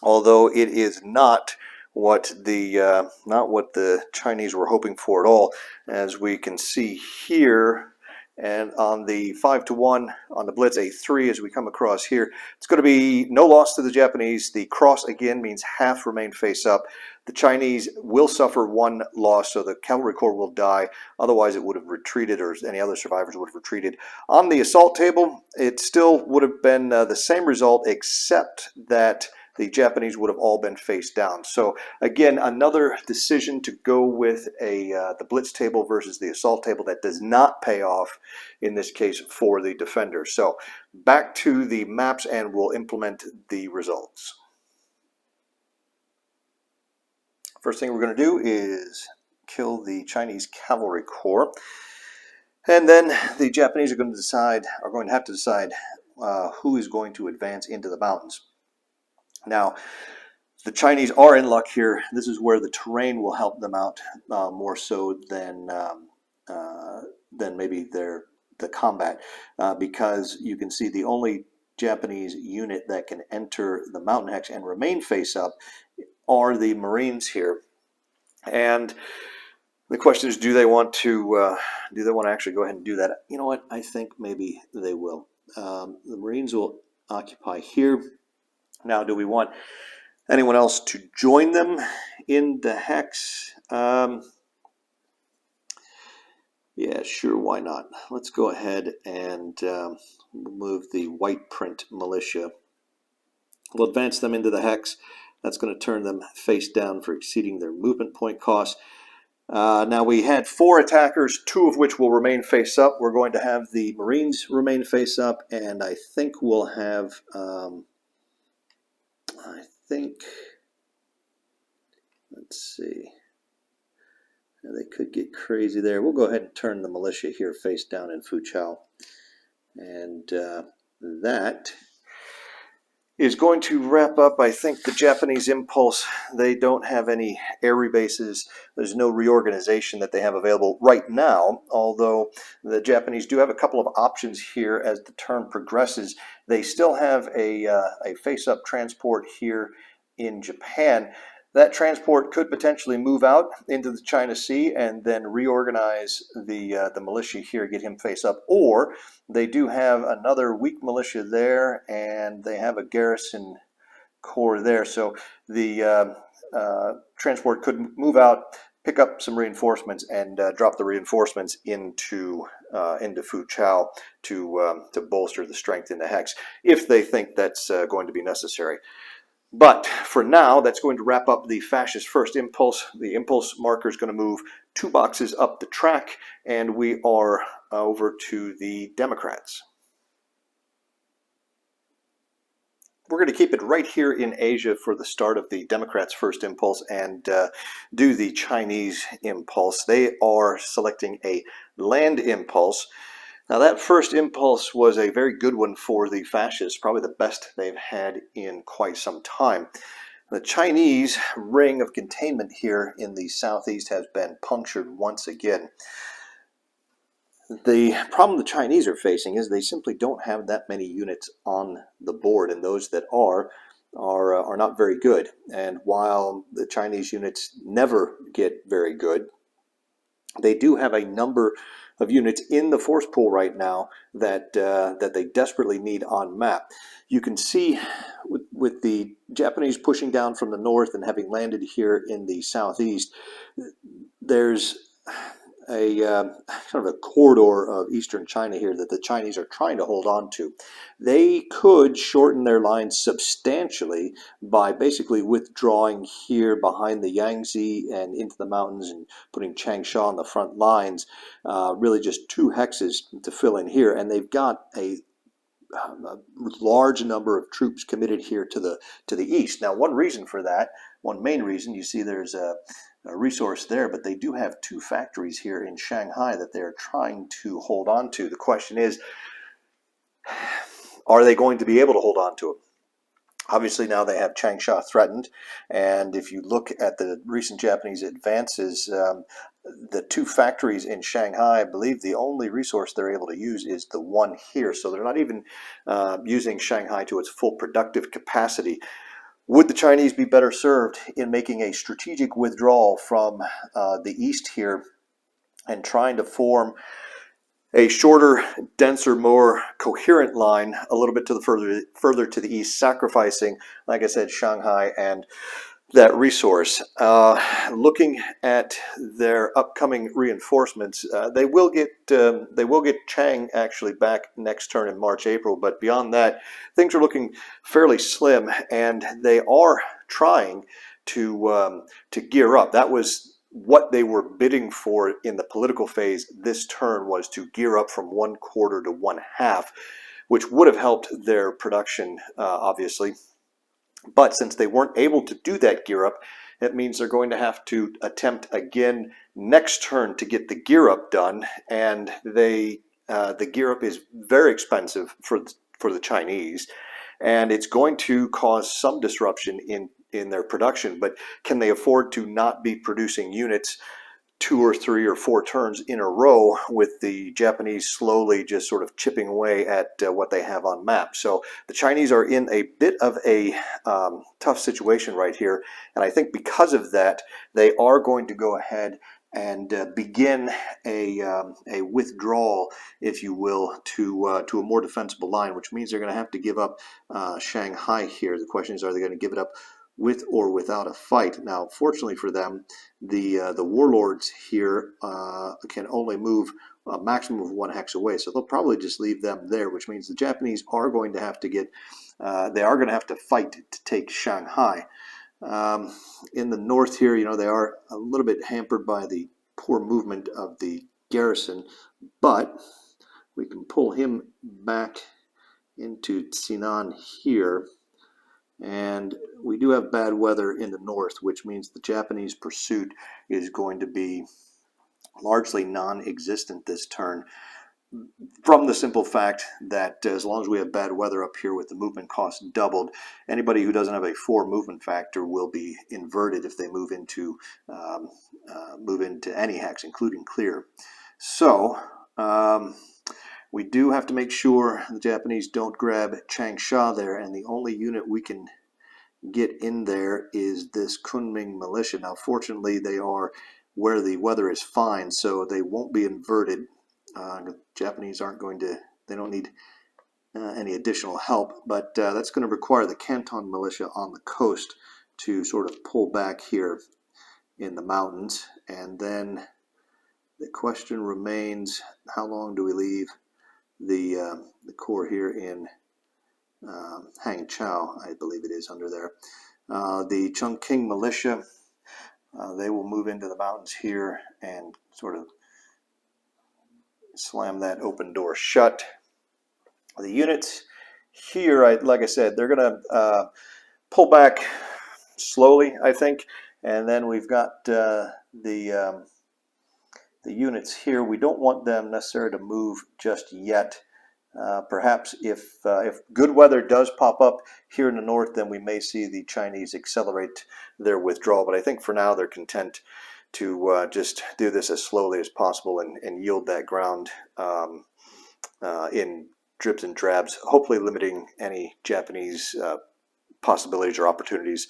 although it is not what the Chinese were hoping for at all, as we can see here. And on the 5-1 on the blitz, a 3 as we come across here. It's going to be no loss to the Japanese. The cross again means half remain face up. The Chinese will suffer 1 loss, so the cavalry corps will die. Otherwise, it would have retreated, or any other survivors would have retreated. On the assault table, it still would have been the same result, except that the Japanese would have all been face down. So again, another decision to go with the blitz table versus the assault table that does not pay off in this case for the defenders. So back to the maps, and we'll implement the results. First thing we're going to do is kill the Chinese cavalry corps, and then the Japanese are going to have to decide who is going to advance into the mountains. Now, the Chinese are in luck here. This is where the terrain will help them out more so than maybe the combat, because you can see the only Japanese unit that can enter the mountain hex and remain face up are the Marines here. And the question is, do they want to actually go ahead and do that? You know what? I think maybe they will. The Marines will occupy here. Now, do we want anyone else to join them in the hex? Yeah, sure, why not? Let's go ahead and move the white print militia. We'll advance them into the hex. That's going to turn them face down for exceeding their movement point cost. Now, we had 4 attackers, 2 of which will remain face up. We're going to have the Marines remain face up, and I think we'll have... let's see. Now, they could get crazy there. We'll go ahead and turn the militia here face down in Fuchao. And that is going to wrap up, I think, the Japanese impulse. They don't have any air rebases. There's no reorganization that they have available right now, although the Japanese do have a couple of options here as the turn progresses. They still have a face-up transport here in Japan. That transport could potentially move out into the China Sea and then reorganize the militia here, get him face up, or they do have another weak militia there, and they have a garrison corps there. So the transport could move out, pick up some reinforcements, and drop the reinforcements into Fuchao to bolster the strength in the hex, if they think that's going to be necessary. But for now, that's going to wrap up the fascist first impulse. The impulse marker is going to move 2 boxes up the track, and we are over to the Democrats. We're going to keep it right here in Asia for the start of the Democrats' first impulse and do the Chinese impulse. They are selecting a land impulse. Now, that first impulse was a very good one for the fascists, probably the best they've had in quite some time. The Chinese ring of containment here in the southeast has been punctured once again. The problem the Chinese are facing is they simply don't have that many units on the board, and those that are not very good. And while the Chinese units never get very good, they do have a number of units in the force pool right now that that they desperately need on map. You can see with the Japanese pushing down from the north and having landed here in the southeast, there's a kind of a corridor of eastern China here that the Chinese are trying to hold on to. They could shorten their lines substantially by basically withdrawing here behind the Yangtze and into the mountains and putting Changsha on the front lines, really just 2 hexes to fill in here, and they've got a large number of troops committed here to the east. Now, one reason for that, one main reason, you see there's a resource there, but they do have 2 factories here in Shanghai that they're trying to hold on to. The question is, are they going to be able to hold on to them? Obviously, now they have Changsha threatened, and if you look at the recent Japanese advances, the 2 factories in Shanghai, I believe the only resource they're able to use is the one here, so they're not even using Shanghai to its full productive capacity. Would the Chinese be better served in making a strategic withdrawal from the east here and trying to form a shorter, denser, more coherent line a little bit to the further to the east, sacrificing, like I said, Shanghai and that resource? Looking at their upcoming reinforcements, they will get Chang actually back next turn in March, April, but beyond that, things are looking fairly slim, and they are trying to gear up. That was what they were bidding for in the political phase this turn, was to gear up from 1/4 to 1/2, which would have helped their production, obviously. But since they weren't able to do that gear up, it means they're going to have to attempt again next turn to get the gear up done, and the gear up is very expensive for the Chinese, and it's going to cause some disruption in their production. But can they afford to not be producing units 2 or 3 or 4 turns in a row with the Japanese slowly just sort of chipping away at what they have on map? So the Chinese are in a bit of a tough situation right here, and I think because of that, they are going to go ahead and begin a withdrawal, if you will, to a more defensible line, which means they're going to have to give up Shanghai here. The question is, are they going to give it up with or without a fight? Now, fortunately for them, the warlords here can only move a maximum of 1 hex away, so they'll probably just leave them there, which means the Japanese are going to have to get they are going to have to fight to take Shanghai. In the north here, you know, they are a little bit hampered by the poor movement of the garrison, but we can pull him back into Sinan here. And we do have bad weather in the north, which means the Japanese pursuit is going to be largely non-existent this turn. from the simple fact that as long as we have bad weather up here with the movement cost doubled, anybody who doesn't have a 4 movement factor will be inverted if they move into any hex, including clear. So we do have to make sure the Japanese don't grab Changsha there, and the only unit we can get in there is this Kunming militia. Now fortunately they are where the weather is fine, so they won't be inverted. The Japanese aren't going to, they don't need any additional help, but that's going to require the Canton militia on the coast to sort of pull back here in the mountains. And then the question remains, how long do we leave the corps here in Hangzhou, I believe it is under there. The Chongqing militia, they will move into the mountains here and sort of slam that open door shut. The units here, like I said, they're going to pull back slowly, I think, and then we've got the units here. We don't want them necessarily to move just yet. Perhaps if good weather does pop up here in the north, then we may see the Chinese accelerate their withdrawal. But I think for now they're content to just do this as slowly as possible and yield that ground in drips and drabs, hopefully limiting any Japanese possibilities or opportunities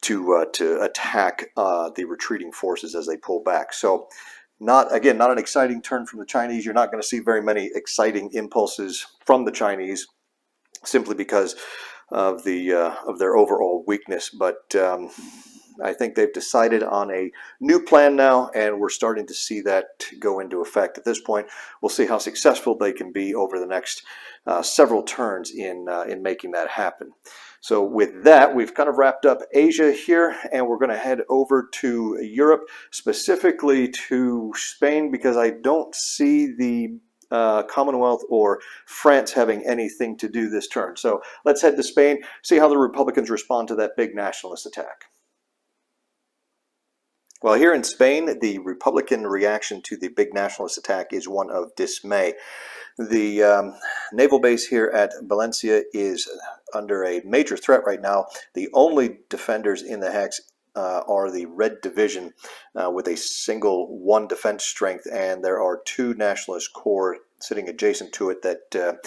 to attack the retreating forces as they pull back. So not an exciting turn from the Chinese. You're not going to see very many exciting impulses from the Chinese simply because of their overall weakness. But I think they've decided on a new plan now, and we're starting to see that go into effect. At this point, we'll see how successful they can be over the next several turns in making that happen. So with that, we've kind of wrapped up Asia here, and we're going to head over to Europe, specifically to Spain, because I don't see the Commonwealth or France having anything to do this turn. So let's head to Spain, see how the Republicans respond to that big nationalist attack. Well, here in Spain, the Republican reaction to the big nationalist attack is one of dismay. The naval base here at Valencia is under a major threat right now. The only defenders in the hex are the Red Division with a single 1 defense strength, and there are 2 nationalist corps sitting adjacent to it that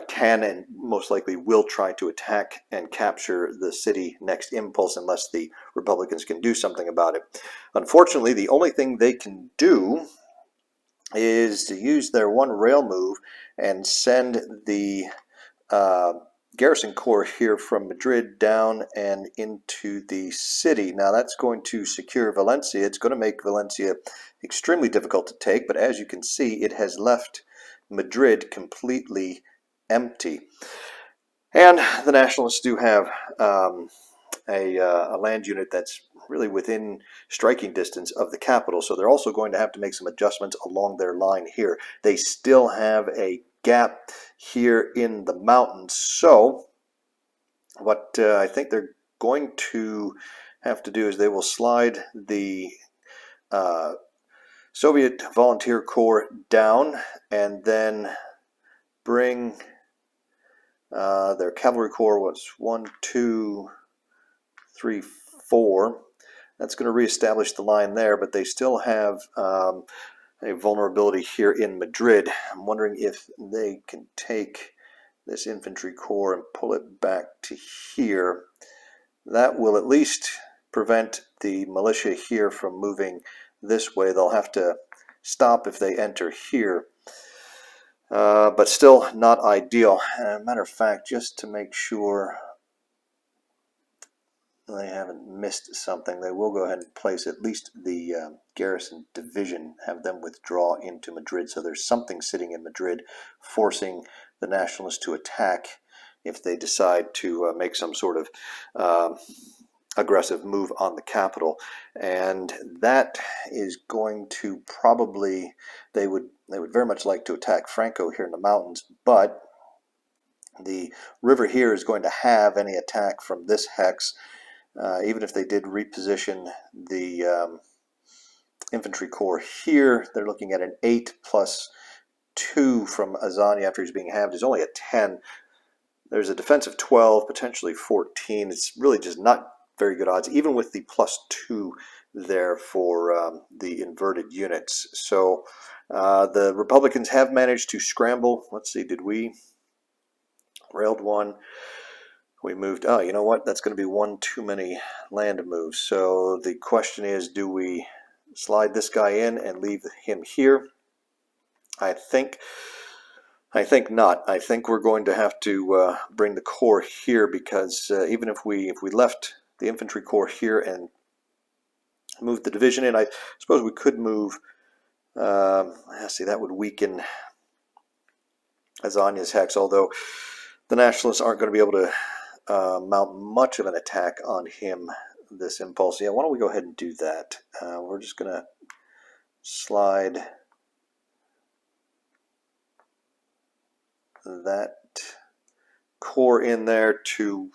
can and most likely will try to attack and capture the city next impulse unless the Republicans can do something about it. Unfortunately, the only thing they can do is to use their 1 rail move and send the garrison corps here from Madrid down and into the city. Now that's going to secure Valencia. It's going to make Valencia extremely difficult to take, but as you can see, it has left Madrid completely empty. And the nationalists do have a land unit that's really within striking distance of the capital, so they're also going to have to make some adjustments along their line here. They still have a gap here in the mountains, so what I think they're going to have to do is they will slide the Soviet Volunteer Corps down and then bring their cavalry corps, was 1, 2, 3, 4. That's going to reestablish the line there, but they still have a vulnerability here in Madrid. I'm wondering if they can take this infantry corps and pull it back to here. That will at least prevent the militia here from moving this way. They'll have to stop if they enter here, but still not ideal. Matter of fact, just to make sure they haven't missed something, they will go ahead and place at least the garrison division, have them withdraw into Madrid, so there's something sitting in Madrid forcing the nationalists to attack if they decide to make some sort of aggressive move on the capital. And that is going to probably, they would very much like to attack Franco here in the mountains, but the river here is going to have any attack from this hex. Even if they did reposition the infantry corps here, they're looking at an 8 plus 2 from Azania after he's being halved is only a 10. There's a defensive 12, potentially 14. It's really just not very good odds, even with the +2 there for the inverted units. So the Republicans have managed to scramble. Let's see, did we railed one? We moved, oh, you know what? That's going to be one too many land moves. So the question is, do we slide this guy in and leave him here? I think not. I think we're going to have to bring the corps here, because even if we left the infantry corps here and moved the division in, I suppose we could move. See, that would weaken Azania's hex, although the Nationalists aren't going to be able to mount much of an attack on him this impulse. Yeah, why don't we go ahead and do that? We're just going to slide that corps in there to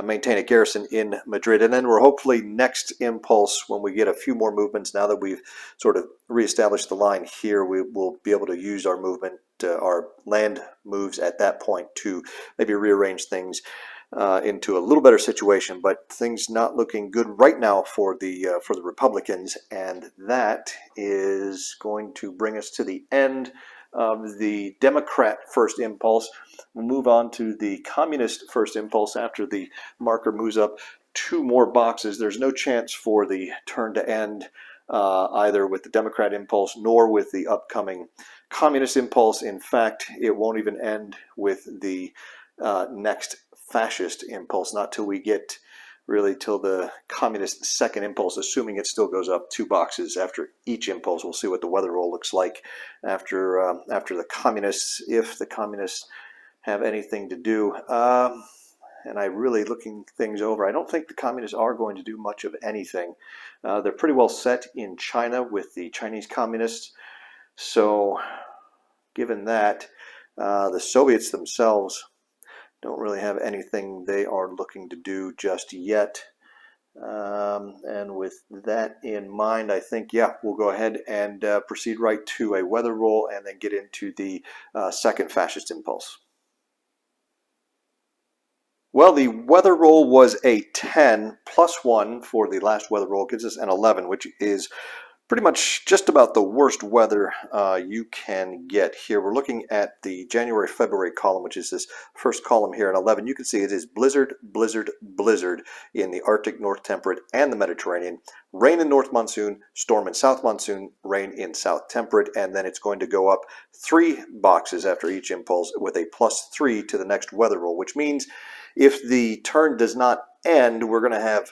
maintain a garrison in Madrid, and then we're hopefully next impulse, when we get a few more movements, now that we've sort of reestablished the line here, we will be able to use our movement, our land moves at that point to maybe rearrange things into a little better situation. But things not looking good right now for the Republicans, and that is going to bring us to the end of the Democrat first impulse. We'll move on to the Communist first impulse after the marker moves up 2 more boxes. There's no chance for the turn to end either with the Democrat impulse nor with the upcoming Communist impulse. In fact, it won't even end with the next fascist impulse, not till we get really till the Communist second impulse, assuming it still goes up 2 boxes after each impulse. We'll see what the weather roll looks like after the Communists, if the Communists have anything to do. And I'm really looking things over. I don't think the Communists are going to do much of anything. They're pretty well set in China with the Chinese Communists. So given that, the Soviets themselves don't really have anything they are looking to do just yet. And with that in mind, I think, yeah, we'll go ahead and proceed right to a weather roll and then get into the second fascist impulse. Well, the weather roll was a 10 plus 1 for the last weather roll, gives us an 11, which is pretty much just about the worst weather you can get here. We're looking at the January-February column, which is this first column here, and 11. You can see it is blizzard, blizzard, blizzard in the Arctic, North Temperate, and the Mediterranean. Rain in North Monsoon, storm in South Monsoon, rain in South Temperate, and then it's going to go up 3 boxes after each impulse with a +3 to the next weather roll, which means if the turn does not end, we're going to have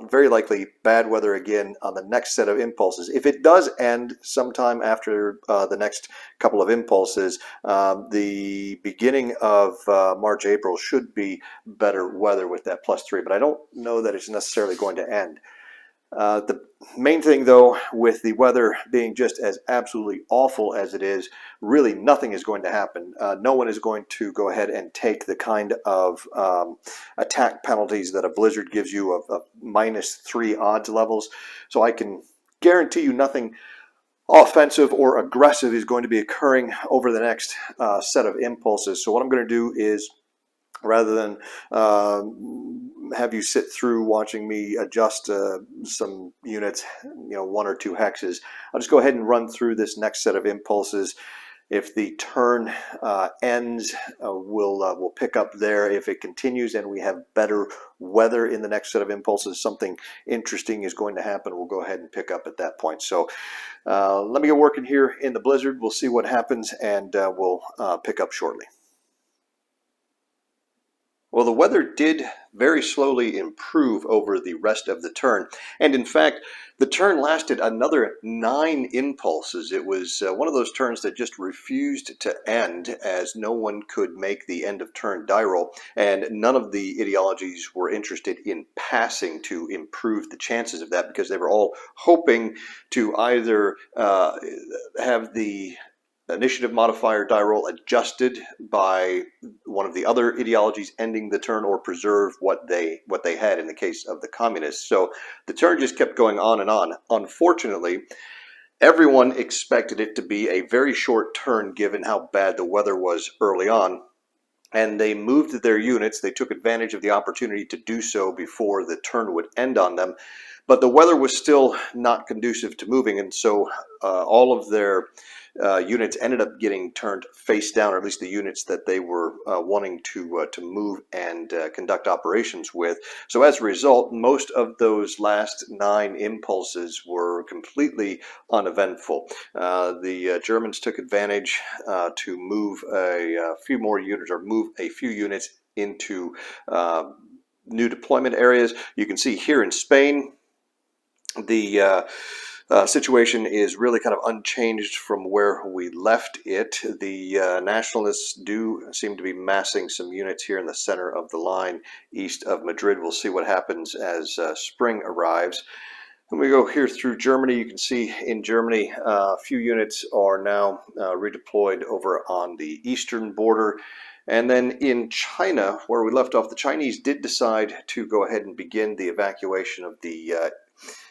very likely bad weather again on the next set of impulses. If it does end sometime after the next couple of impulses, the beginning of March, April should be better weather with that +3, but I don't know that it's necessarily going to end. The main thing, though, with the weather being just as absolutely awful as it is, really nothing is going to happen. No one is going to go ahead and take the kind of attack penalties that a blizzard gives you of -3 odds levels. So I can guarantee you nothing offensive or aggressive is going to be occurring over the next set of impulses. So what I'm going to do is, rather than have you sit through watching me adjust some units, 1 or 2 hexes, I'll just go ahead and run through this next set of impulses. If the turn ends, we'll pick up there. If it continues and we have better weather in the next set of impulses, something interesting is going to happen. We'll go ahead and pick up at that point. So let me get working here in the blizzard. We'll see what happens, and we'll pick up shortly. Well, the weather did very slowly improve over the rest of the turn, and in fact, the turn lasted another 9 impulses. It was one of those turns that just refused to end, as no one could make the end of turn die roll, and none of the ideologies were interested in passing to improve the chances of that, because they were all hoping to either have the initiative modifier die roll adjusted by one of the other ideologies ending the turn, or preserve what they had in the case of the communists. So the turn just kept going on and on. Unfortunately, Everyone expected it to be a very short turn given how bad the weather was early on, and they moved their units. They took advantage of the opportunity to do so before the turn would end on them. But the weather was still not conducive to moving, and so all of their units ended up getting turned face down, or at least the units that they were wanting to move and conduct operations with. So as a result, most of those last 9 impulses were completely uneventful. The Germans took advantage to move a few more units, or move a few units into new deployment areas. You can see here in Spain, the situation is really kind of unchanged from where we left it. The nationalists do seem to be massing some units here in the center of the line east of Madrid. We'll see what happens as spring arrives. When we go here through Germany, you can see in Germany a few units are now redeployed over on the eastern border. And then in China, where we left off, the Chinese did decide to go ahead and begin the evacuation of the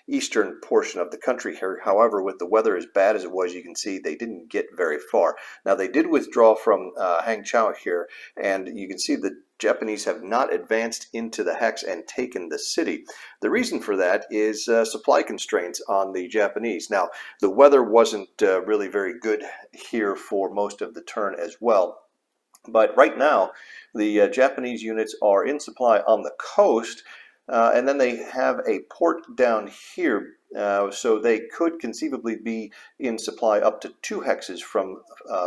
eastern portion of the country here. However, with the weather as bad as it was, you can see they didn't get very far. Now, they did withdraw from Hangzhou here, and you can see the Japanese have not advanced into the hex and taken the city. The reason for that is supply constraints on the Japanese. Now, the weather wasn't really very good here for most of the turn as well. But right now, the Japanese units are in supply on the coast, and then they have a port down here, so they could conceivably be in supply up to 2 hexes from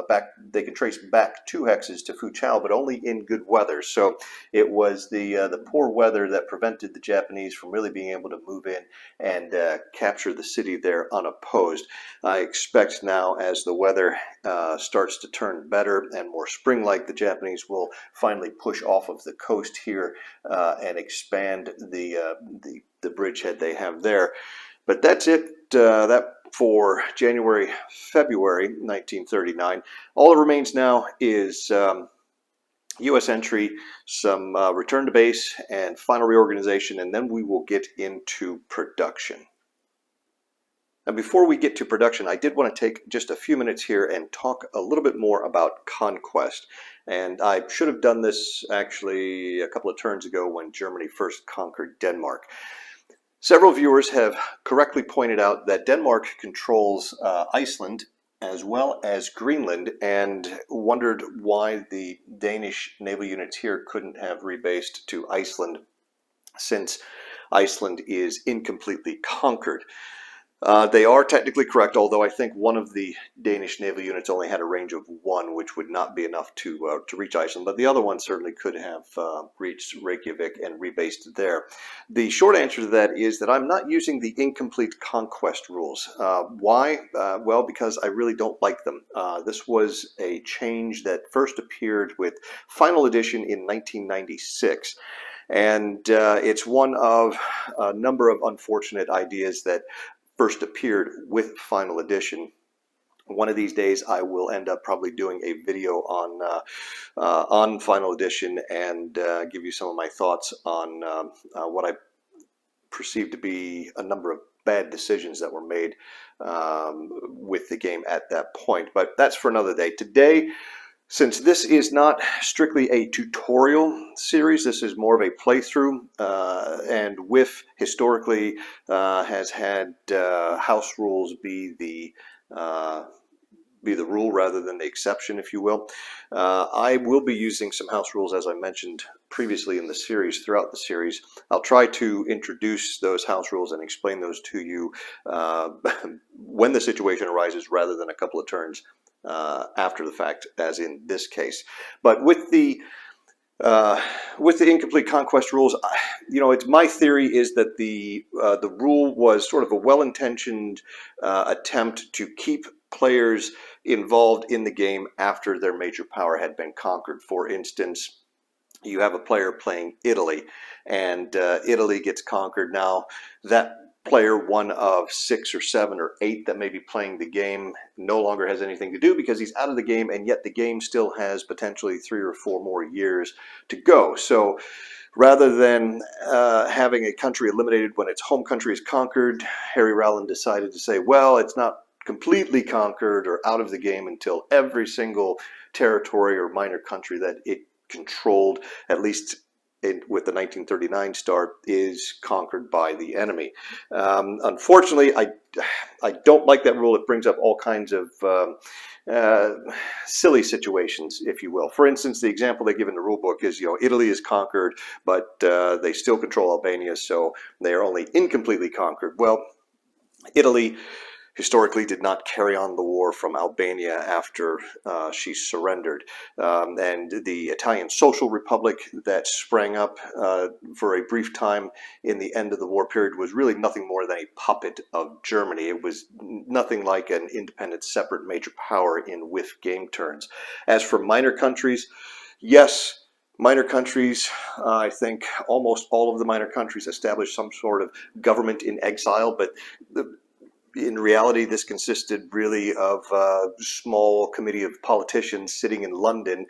back. They can trace back 2 hexes to Fuchao, but only in good weather. So it was the poor weather that prevented the Japanese from really being able to move in and capture the city there unopposed. I expect now, as the weather starts to turn better and more spring-like, the Japanese will finally push off of the coast here and expand the bridgehead they have there. But that's it. That for January, February 1939. All that remains now is U.S. entry, some return to base, and final reorganization, and then we will get into production. Now, before we get to production, I did want to take just a few minutes here and talk a little bit more about conquest. And I should have done this actually a couple of turns ago when Germany first conquered Denmark. Several viewers have correctly pointed out that Denmark controls Iceland as well as Greenland, and wondered why the Danish naval units here couldn't have rebased to Iceland, since Iceland is incompletely conquered. They are technically correct, although I think one of the Danish naval units only had a range of 1, which would not be enough to reach Iceland, but the other one certainly could have reached Reykjavik and rebased there. The short answer to that is that I'm not using the incomplete conquest rules. Why? Well, because I really don't like them. This was a change that first appeared with Final Edition in 1996. And it's one of a number of unfortunate ideas that first appeared with Final Edition. One of these days I will end up probably doing a video on Final Edition and give you some of my thoughts on what I perceive to be a number of bad decisions that were made with the game at that point. But that's for another day. Today, since this is not strictly a tutorial series, this is more of a playthrough, and WiF historically has had house rules be the rule rather than the exception, if you will. I will be using some house rules, as I mentioned previously in the series, throughout the series. I'll try to introduce those house rules and explain those to you when the situation arises, rather than a couple of turns after the fact, as in this case. But with the incomplete conquest rules, it's my theory is that the rule was sort of a well-intentioned attempt to keep players involved in the game after their major power had been conquered. For instance, you have a player playing Italy, and Italy gets conquered. Now, that player, one of 6 or 7 or 8 that may be playing the game, no longer has anything to do because he's out of the game, and yet the game still has potentially 3 or 4 more years to go. So rather than having a country eliminated when its home country is conquered, Harry Rowland decided to say, well, it's not completely conquered or out of the game until every single territory or minor country that it controlled, at least with the 1939 start, is conquered by the enemy. Unfortunately, I don't like that rule. It brings up all kinds of silly situations, if you will. For instance, the example they give in the rule book is, Italy is conquered, but they still control Albania, so they are only incompletely conquered. Well, Italy historically did not carry on the war from Albania after she surrendered. And the Italian Social Republic that sprang up for a brief time in the end of the war period was really nothing more than a puppet of Germany. It was nothing like an independent, separate major power in WiF game terms. As for minor countries, yes, minor countries, I think almost all of the minor countries established some sort of government in exile, but in reality, this consisted really of a small committee of politicians sitting in London,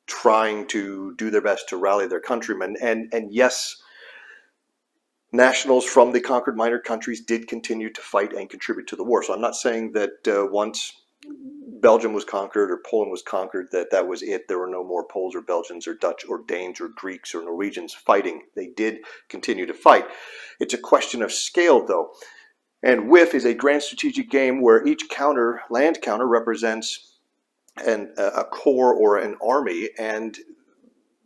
trying to do their best to rally their countrymen. And yes, nationals from the conquered minor countries did continue to fight and contribute to the war. So I'm not saying that once Belgium was conquered or Poland was conquered that was it. There were no more Poles or Belgians or Dutch or Danes or Greeks or Norwegians fighting. They did continue to fight. It's a question of scale, though. And WiF is a grand strategic game where each land counter, represents a corps or an army, and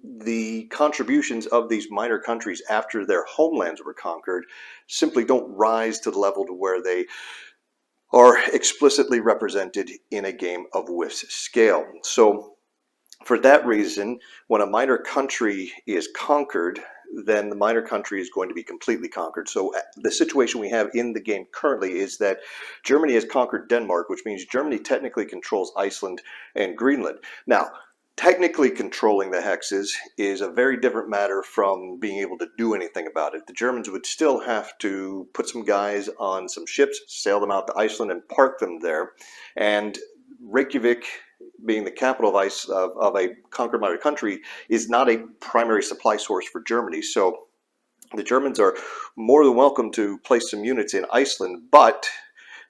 the contributions of these minor countries after their homelands were conquered simply don't rise to the level to where they are explicitly represented in a game of WiF's scale. So for that reason, when a minor country is conquered, then the minor country is going to be completely conquered. So the situation we have in the game currently is that Germany has conquered Denmark, which means Germany technically controls Iceland and Greenland. Now, technically controlling the hexes is a very different matter from being able to do anything about it. The Germans would still have to put some guys on some ships, sail them out to Iceland, and park them there. And Reykjavik, being the capital of a conquered minor country, is not a primary supply source for Germany. So the Germans are more than welcome to place some units in Iceland, but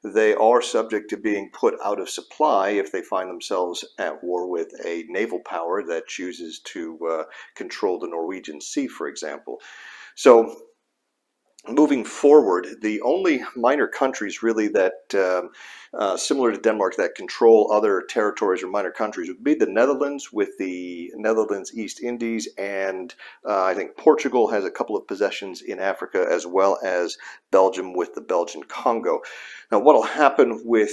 they are subject to being put out of supply if they find themselves at war with a naval power that chooses to control the Norwegian Sea, for example. So moving forward, the only minor countries really that, similar to Denmark, that control other territories or minor countries would be the Netherlands with the Netherlands East Indies, and I think Portugal has a couple of possessions in Africa, as well as Belgium with the Belgian Congo. Now, what will happen with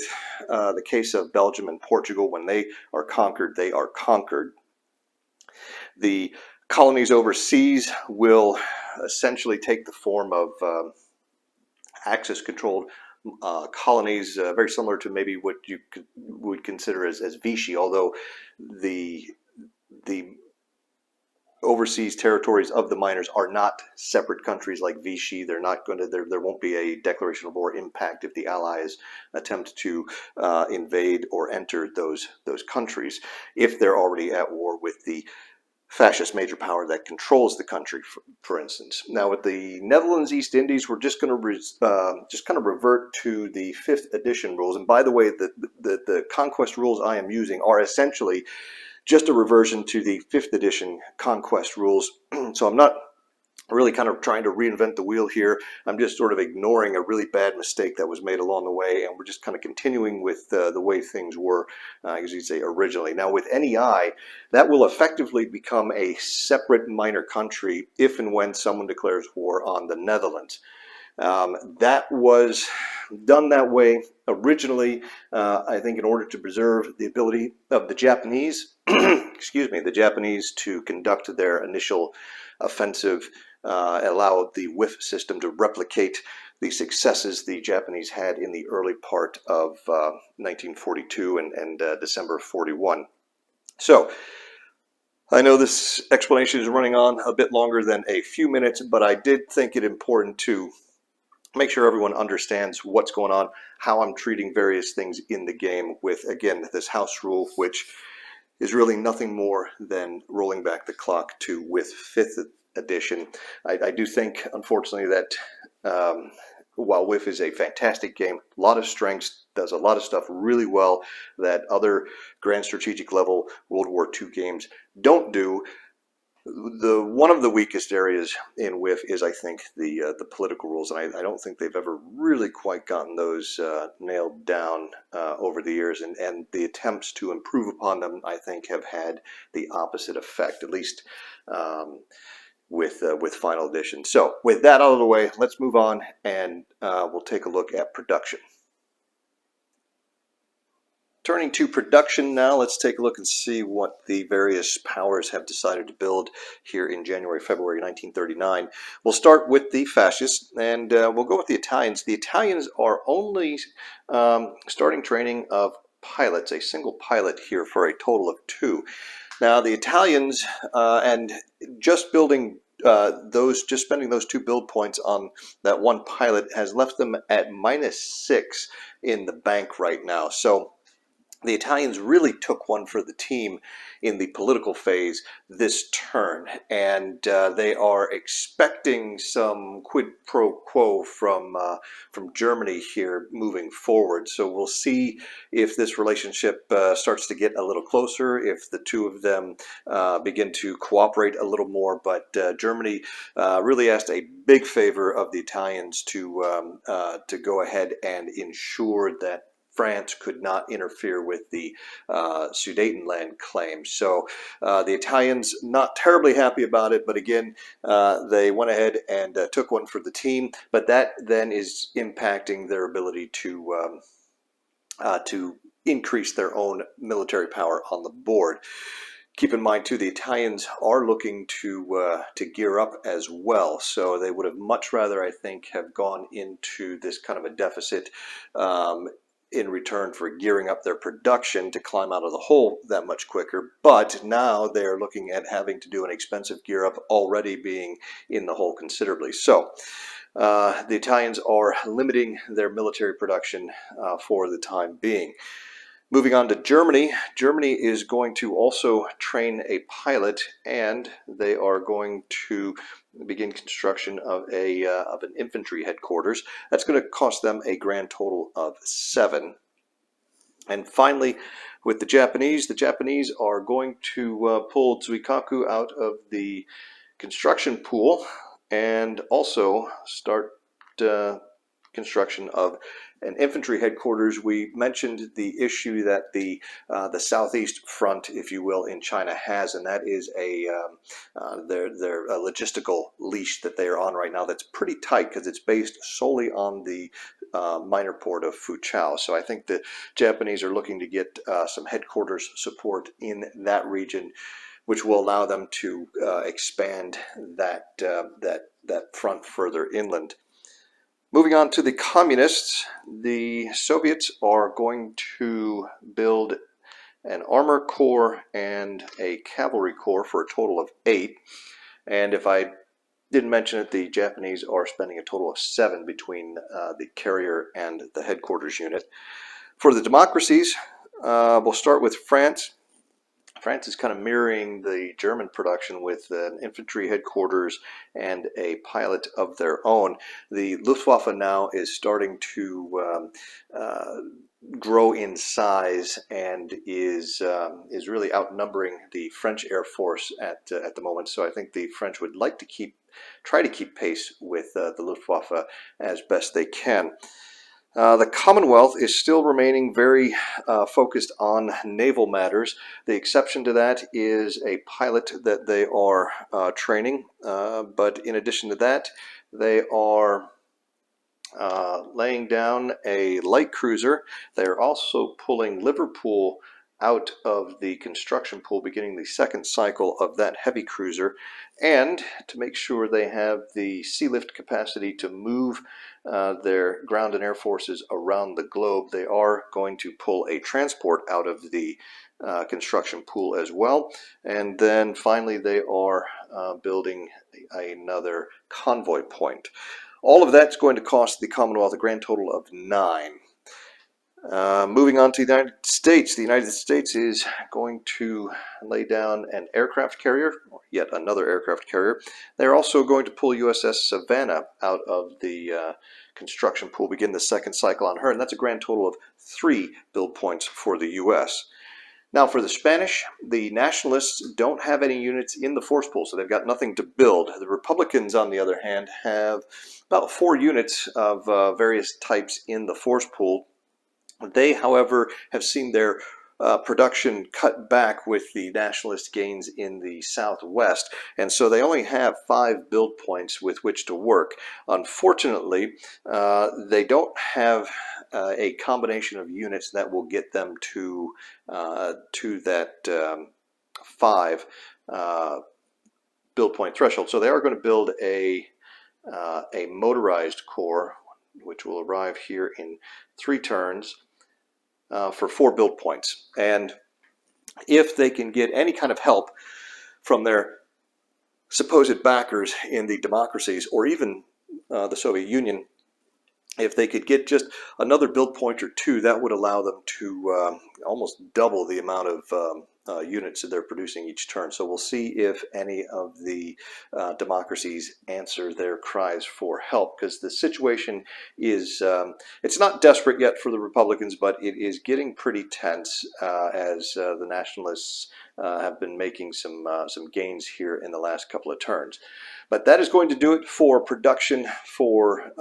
the case of Belgium and Portugal when they are conquered? They are conquered. The colonies overseas will essentially take the form of Axis-controlled colonies, very similar to maybe what you would consider as Vichy, although the overseas territories of the miners are not separate countries like Vichy. They're not going to. There won't be a declaration of war impact if the Allies attempt to invade or enter those countries, if they're already at war with the fascist major power that controls the country, for instance. Now, with the Netherlands East Indies, we're just going to just kind of revert to the 5th edition rules. And by the way, the conquest rules I am using are essentially just a reversion to the 5th edition conquest rules. So I'm not really kind of trying to reinvent the wheel here. I'm just sort of ignoring a really bad mistake that was made along the way, and we're just kind of continuing with the way things were, as you'd say, originally. Now, with NEI, that will effectively become a separate minor country if and when someone declares war on the Netherlands. That was done that way originally, I think, in order to preserve the ability of the Japanese, excuse me, the Japanese to conduct their initial offensive, allow the WiF system to replicate the successes the Japanese had in the early part of 1942 and December 41. So I know this explanation is running on a bit longer than a few minutes, but I did think it important to make sure everyone understands what's going on, how I'm treating various things in the game with, again, this house rule, which is really nothing more than rolling back the clock to WiF 5th edition. I do think, unfortunately, that while WiF is a fantastic game, a lot of strengths, does a lot of stuff really well that other grand strategic level World War II games don't do. One of the weakest areas in WiF is, I think, the political rules, and I don't think they've ever really quite gotten those nailed down over the years, and the attempts to improve upon them, I think, have had the opposite effect, at least with Final Edition. So with that out of the way, let's move on, and we'll take a look at production. Turning to production now, let's take a look and see what the various powers have decided to build here in January, February 1939. We'll start with the fascists, and we'll go with the Italians. The Italians are only starting training of pilots, a single pilot here for a total of 2. Now the Italians, and just building just spending those 2 build points on that one pilot has left them at -6 in the bank right now. So the Italians really took one for the team in the political phase this turn, and they are expecting some quid pro quo from Germany here moving forward. So we'll see if this relationship starts to get a little closer, if the two of them begin to cooperate a little more. But Germany really asked a big favor of the Italians to go ahead and ensure that France could not interfere with the Sudetenland claim. So the Italians not terribly happy about it, but again, they went ahead and took one for the team. But that then is impacting their ability to increase their own military power on the board. Keep in mind too, the Italians are looking to gear up as well, so they would have much rather, I think, have gone into this kind of a deficit in return for gearing up their production to climb out of the hole that much quicker. But now they're looking at having to do an expensive gear up, already being in the hole considerably. So the Italians are limiting their military production for the time being. Moving on to Germany. Germany is going to also train a pilot, and they are going to begin construction of an infantry headquarters. That's going to cost them a grand total of 7. And finally, with the Japanese are going to pull Tsuikaku out of the construction pool and also start construction of an infantry headquarters. We mentioned the issue that the southeast front, if you will, in China has, and that is their logistical leash that they are on right now. That's pretty tight because it's based solely on the minor port of Foochow. So I think the Japanese are looking to get some headquarters support in that region, which will allow them to expand that front further inland. Moving on to the communists, the Soviets are going to build an armor corps and a cavalry corps for a total of 8. And if I didn't mention it, the Japanese are spending a total of 7 between the carrier and the headquarters unit. For the democracies, we'll start with France. France is kind of mirroring the German production with an infantry headquarters and a pilot of their own. The Luftwaffe now is starting to grow in size and is really outnumbering the French Air Force at the moment. So I think the French would like to try to keep pace with the Luftwaffe as best they can. The Commonwealth is still remaining very focused on naval matters. The exception to that is a pilot that they are training, but in addition to that, they are laying down a light cruiser. They're also pulling Liverpool out of the construction pool, beginning the second cycle of that heavy cruiser, and to make sure they have the sea lift capacity to move their ground and air forces around the globe, they are going to pull a transport out of the construction pool as well. And then finally they are building another convoy point. All of that's going to cost the Commonwealth a grand total of 9. Moving on to the United States. The United States is going to lay down an aircraft carrier, or yet another aircraft carrier. They're also going to pull USS Savannah out of the construction pool, begin the second cycle on her, and that's a grand total of 3 build points for the U.S. Now for the Spanish, the nationalists don't have any units in the force pool, so they've got nothing to build. The Republicans, on the other hand, have about 4 units of various types in the force pool. They, however, have seen their production cut back with the nationalist gains in the Southwest, and so they only have 5 build points with which to work. Unfortunately, they don't have a combination of units that will get them to that 5 build point threshold. So they are going to build a motorized corps, which will arrive here in 3 turns. For 4 build points. And if they can get any kind of help from their supposed backers in the democracies, or even the Soviet Union, if they could get just another build point or 2, that would allow them to almost double the amount of units that they're producing each turn. So we'll see if any of the democracies answer their cries for help, because the situation is, it's not desperate yet for the Republicans, but it is getting pretty tense as the nationalists have been making some gains here in the last couple of turns. But that is going to do it for production for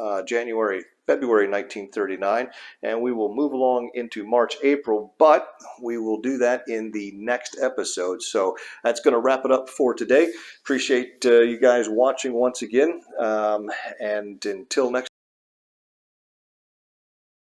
February 1939, and we will move along into March, April, but we will do that in the next episode. So that's going to wrap it up for today. Appreciate you guys watching once again, and until next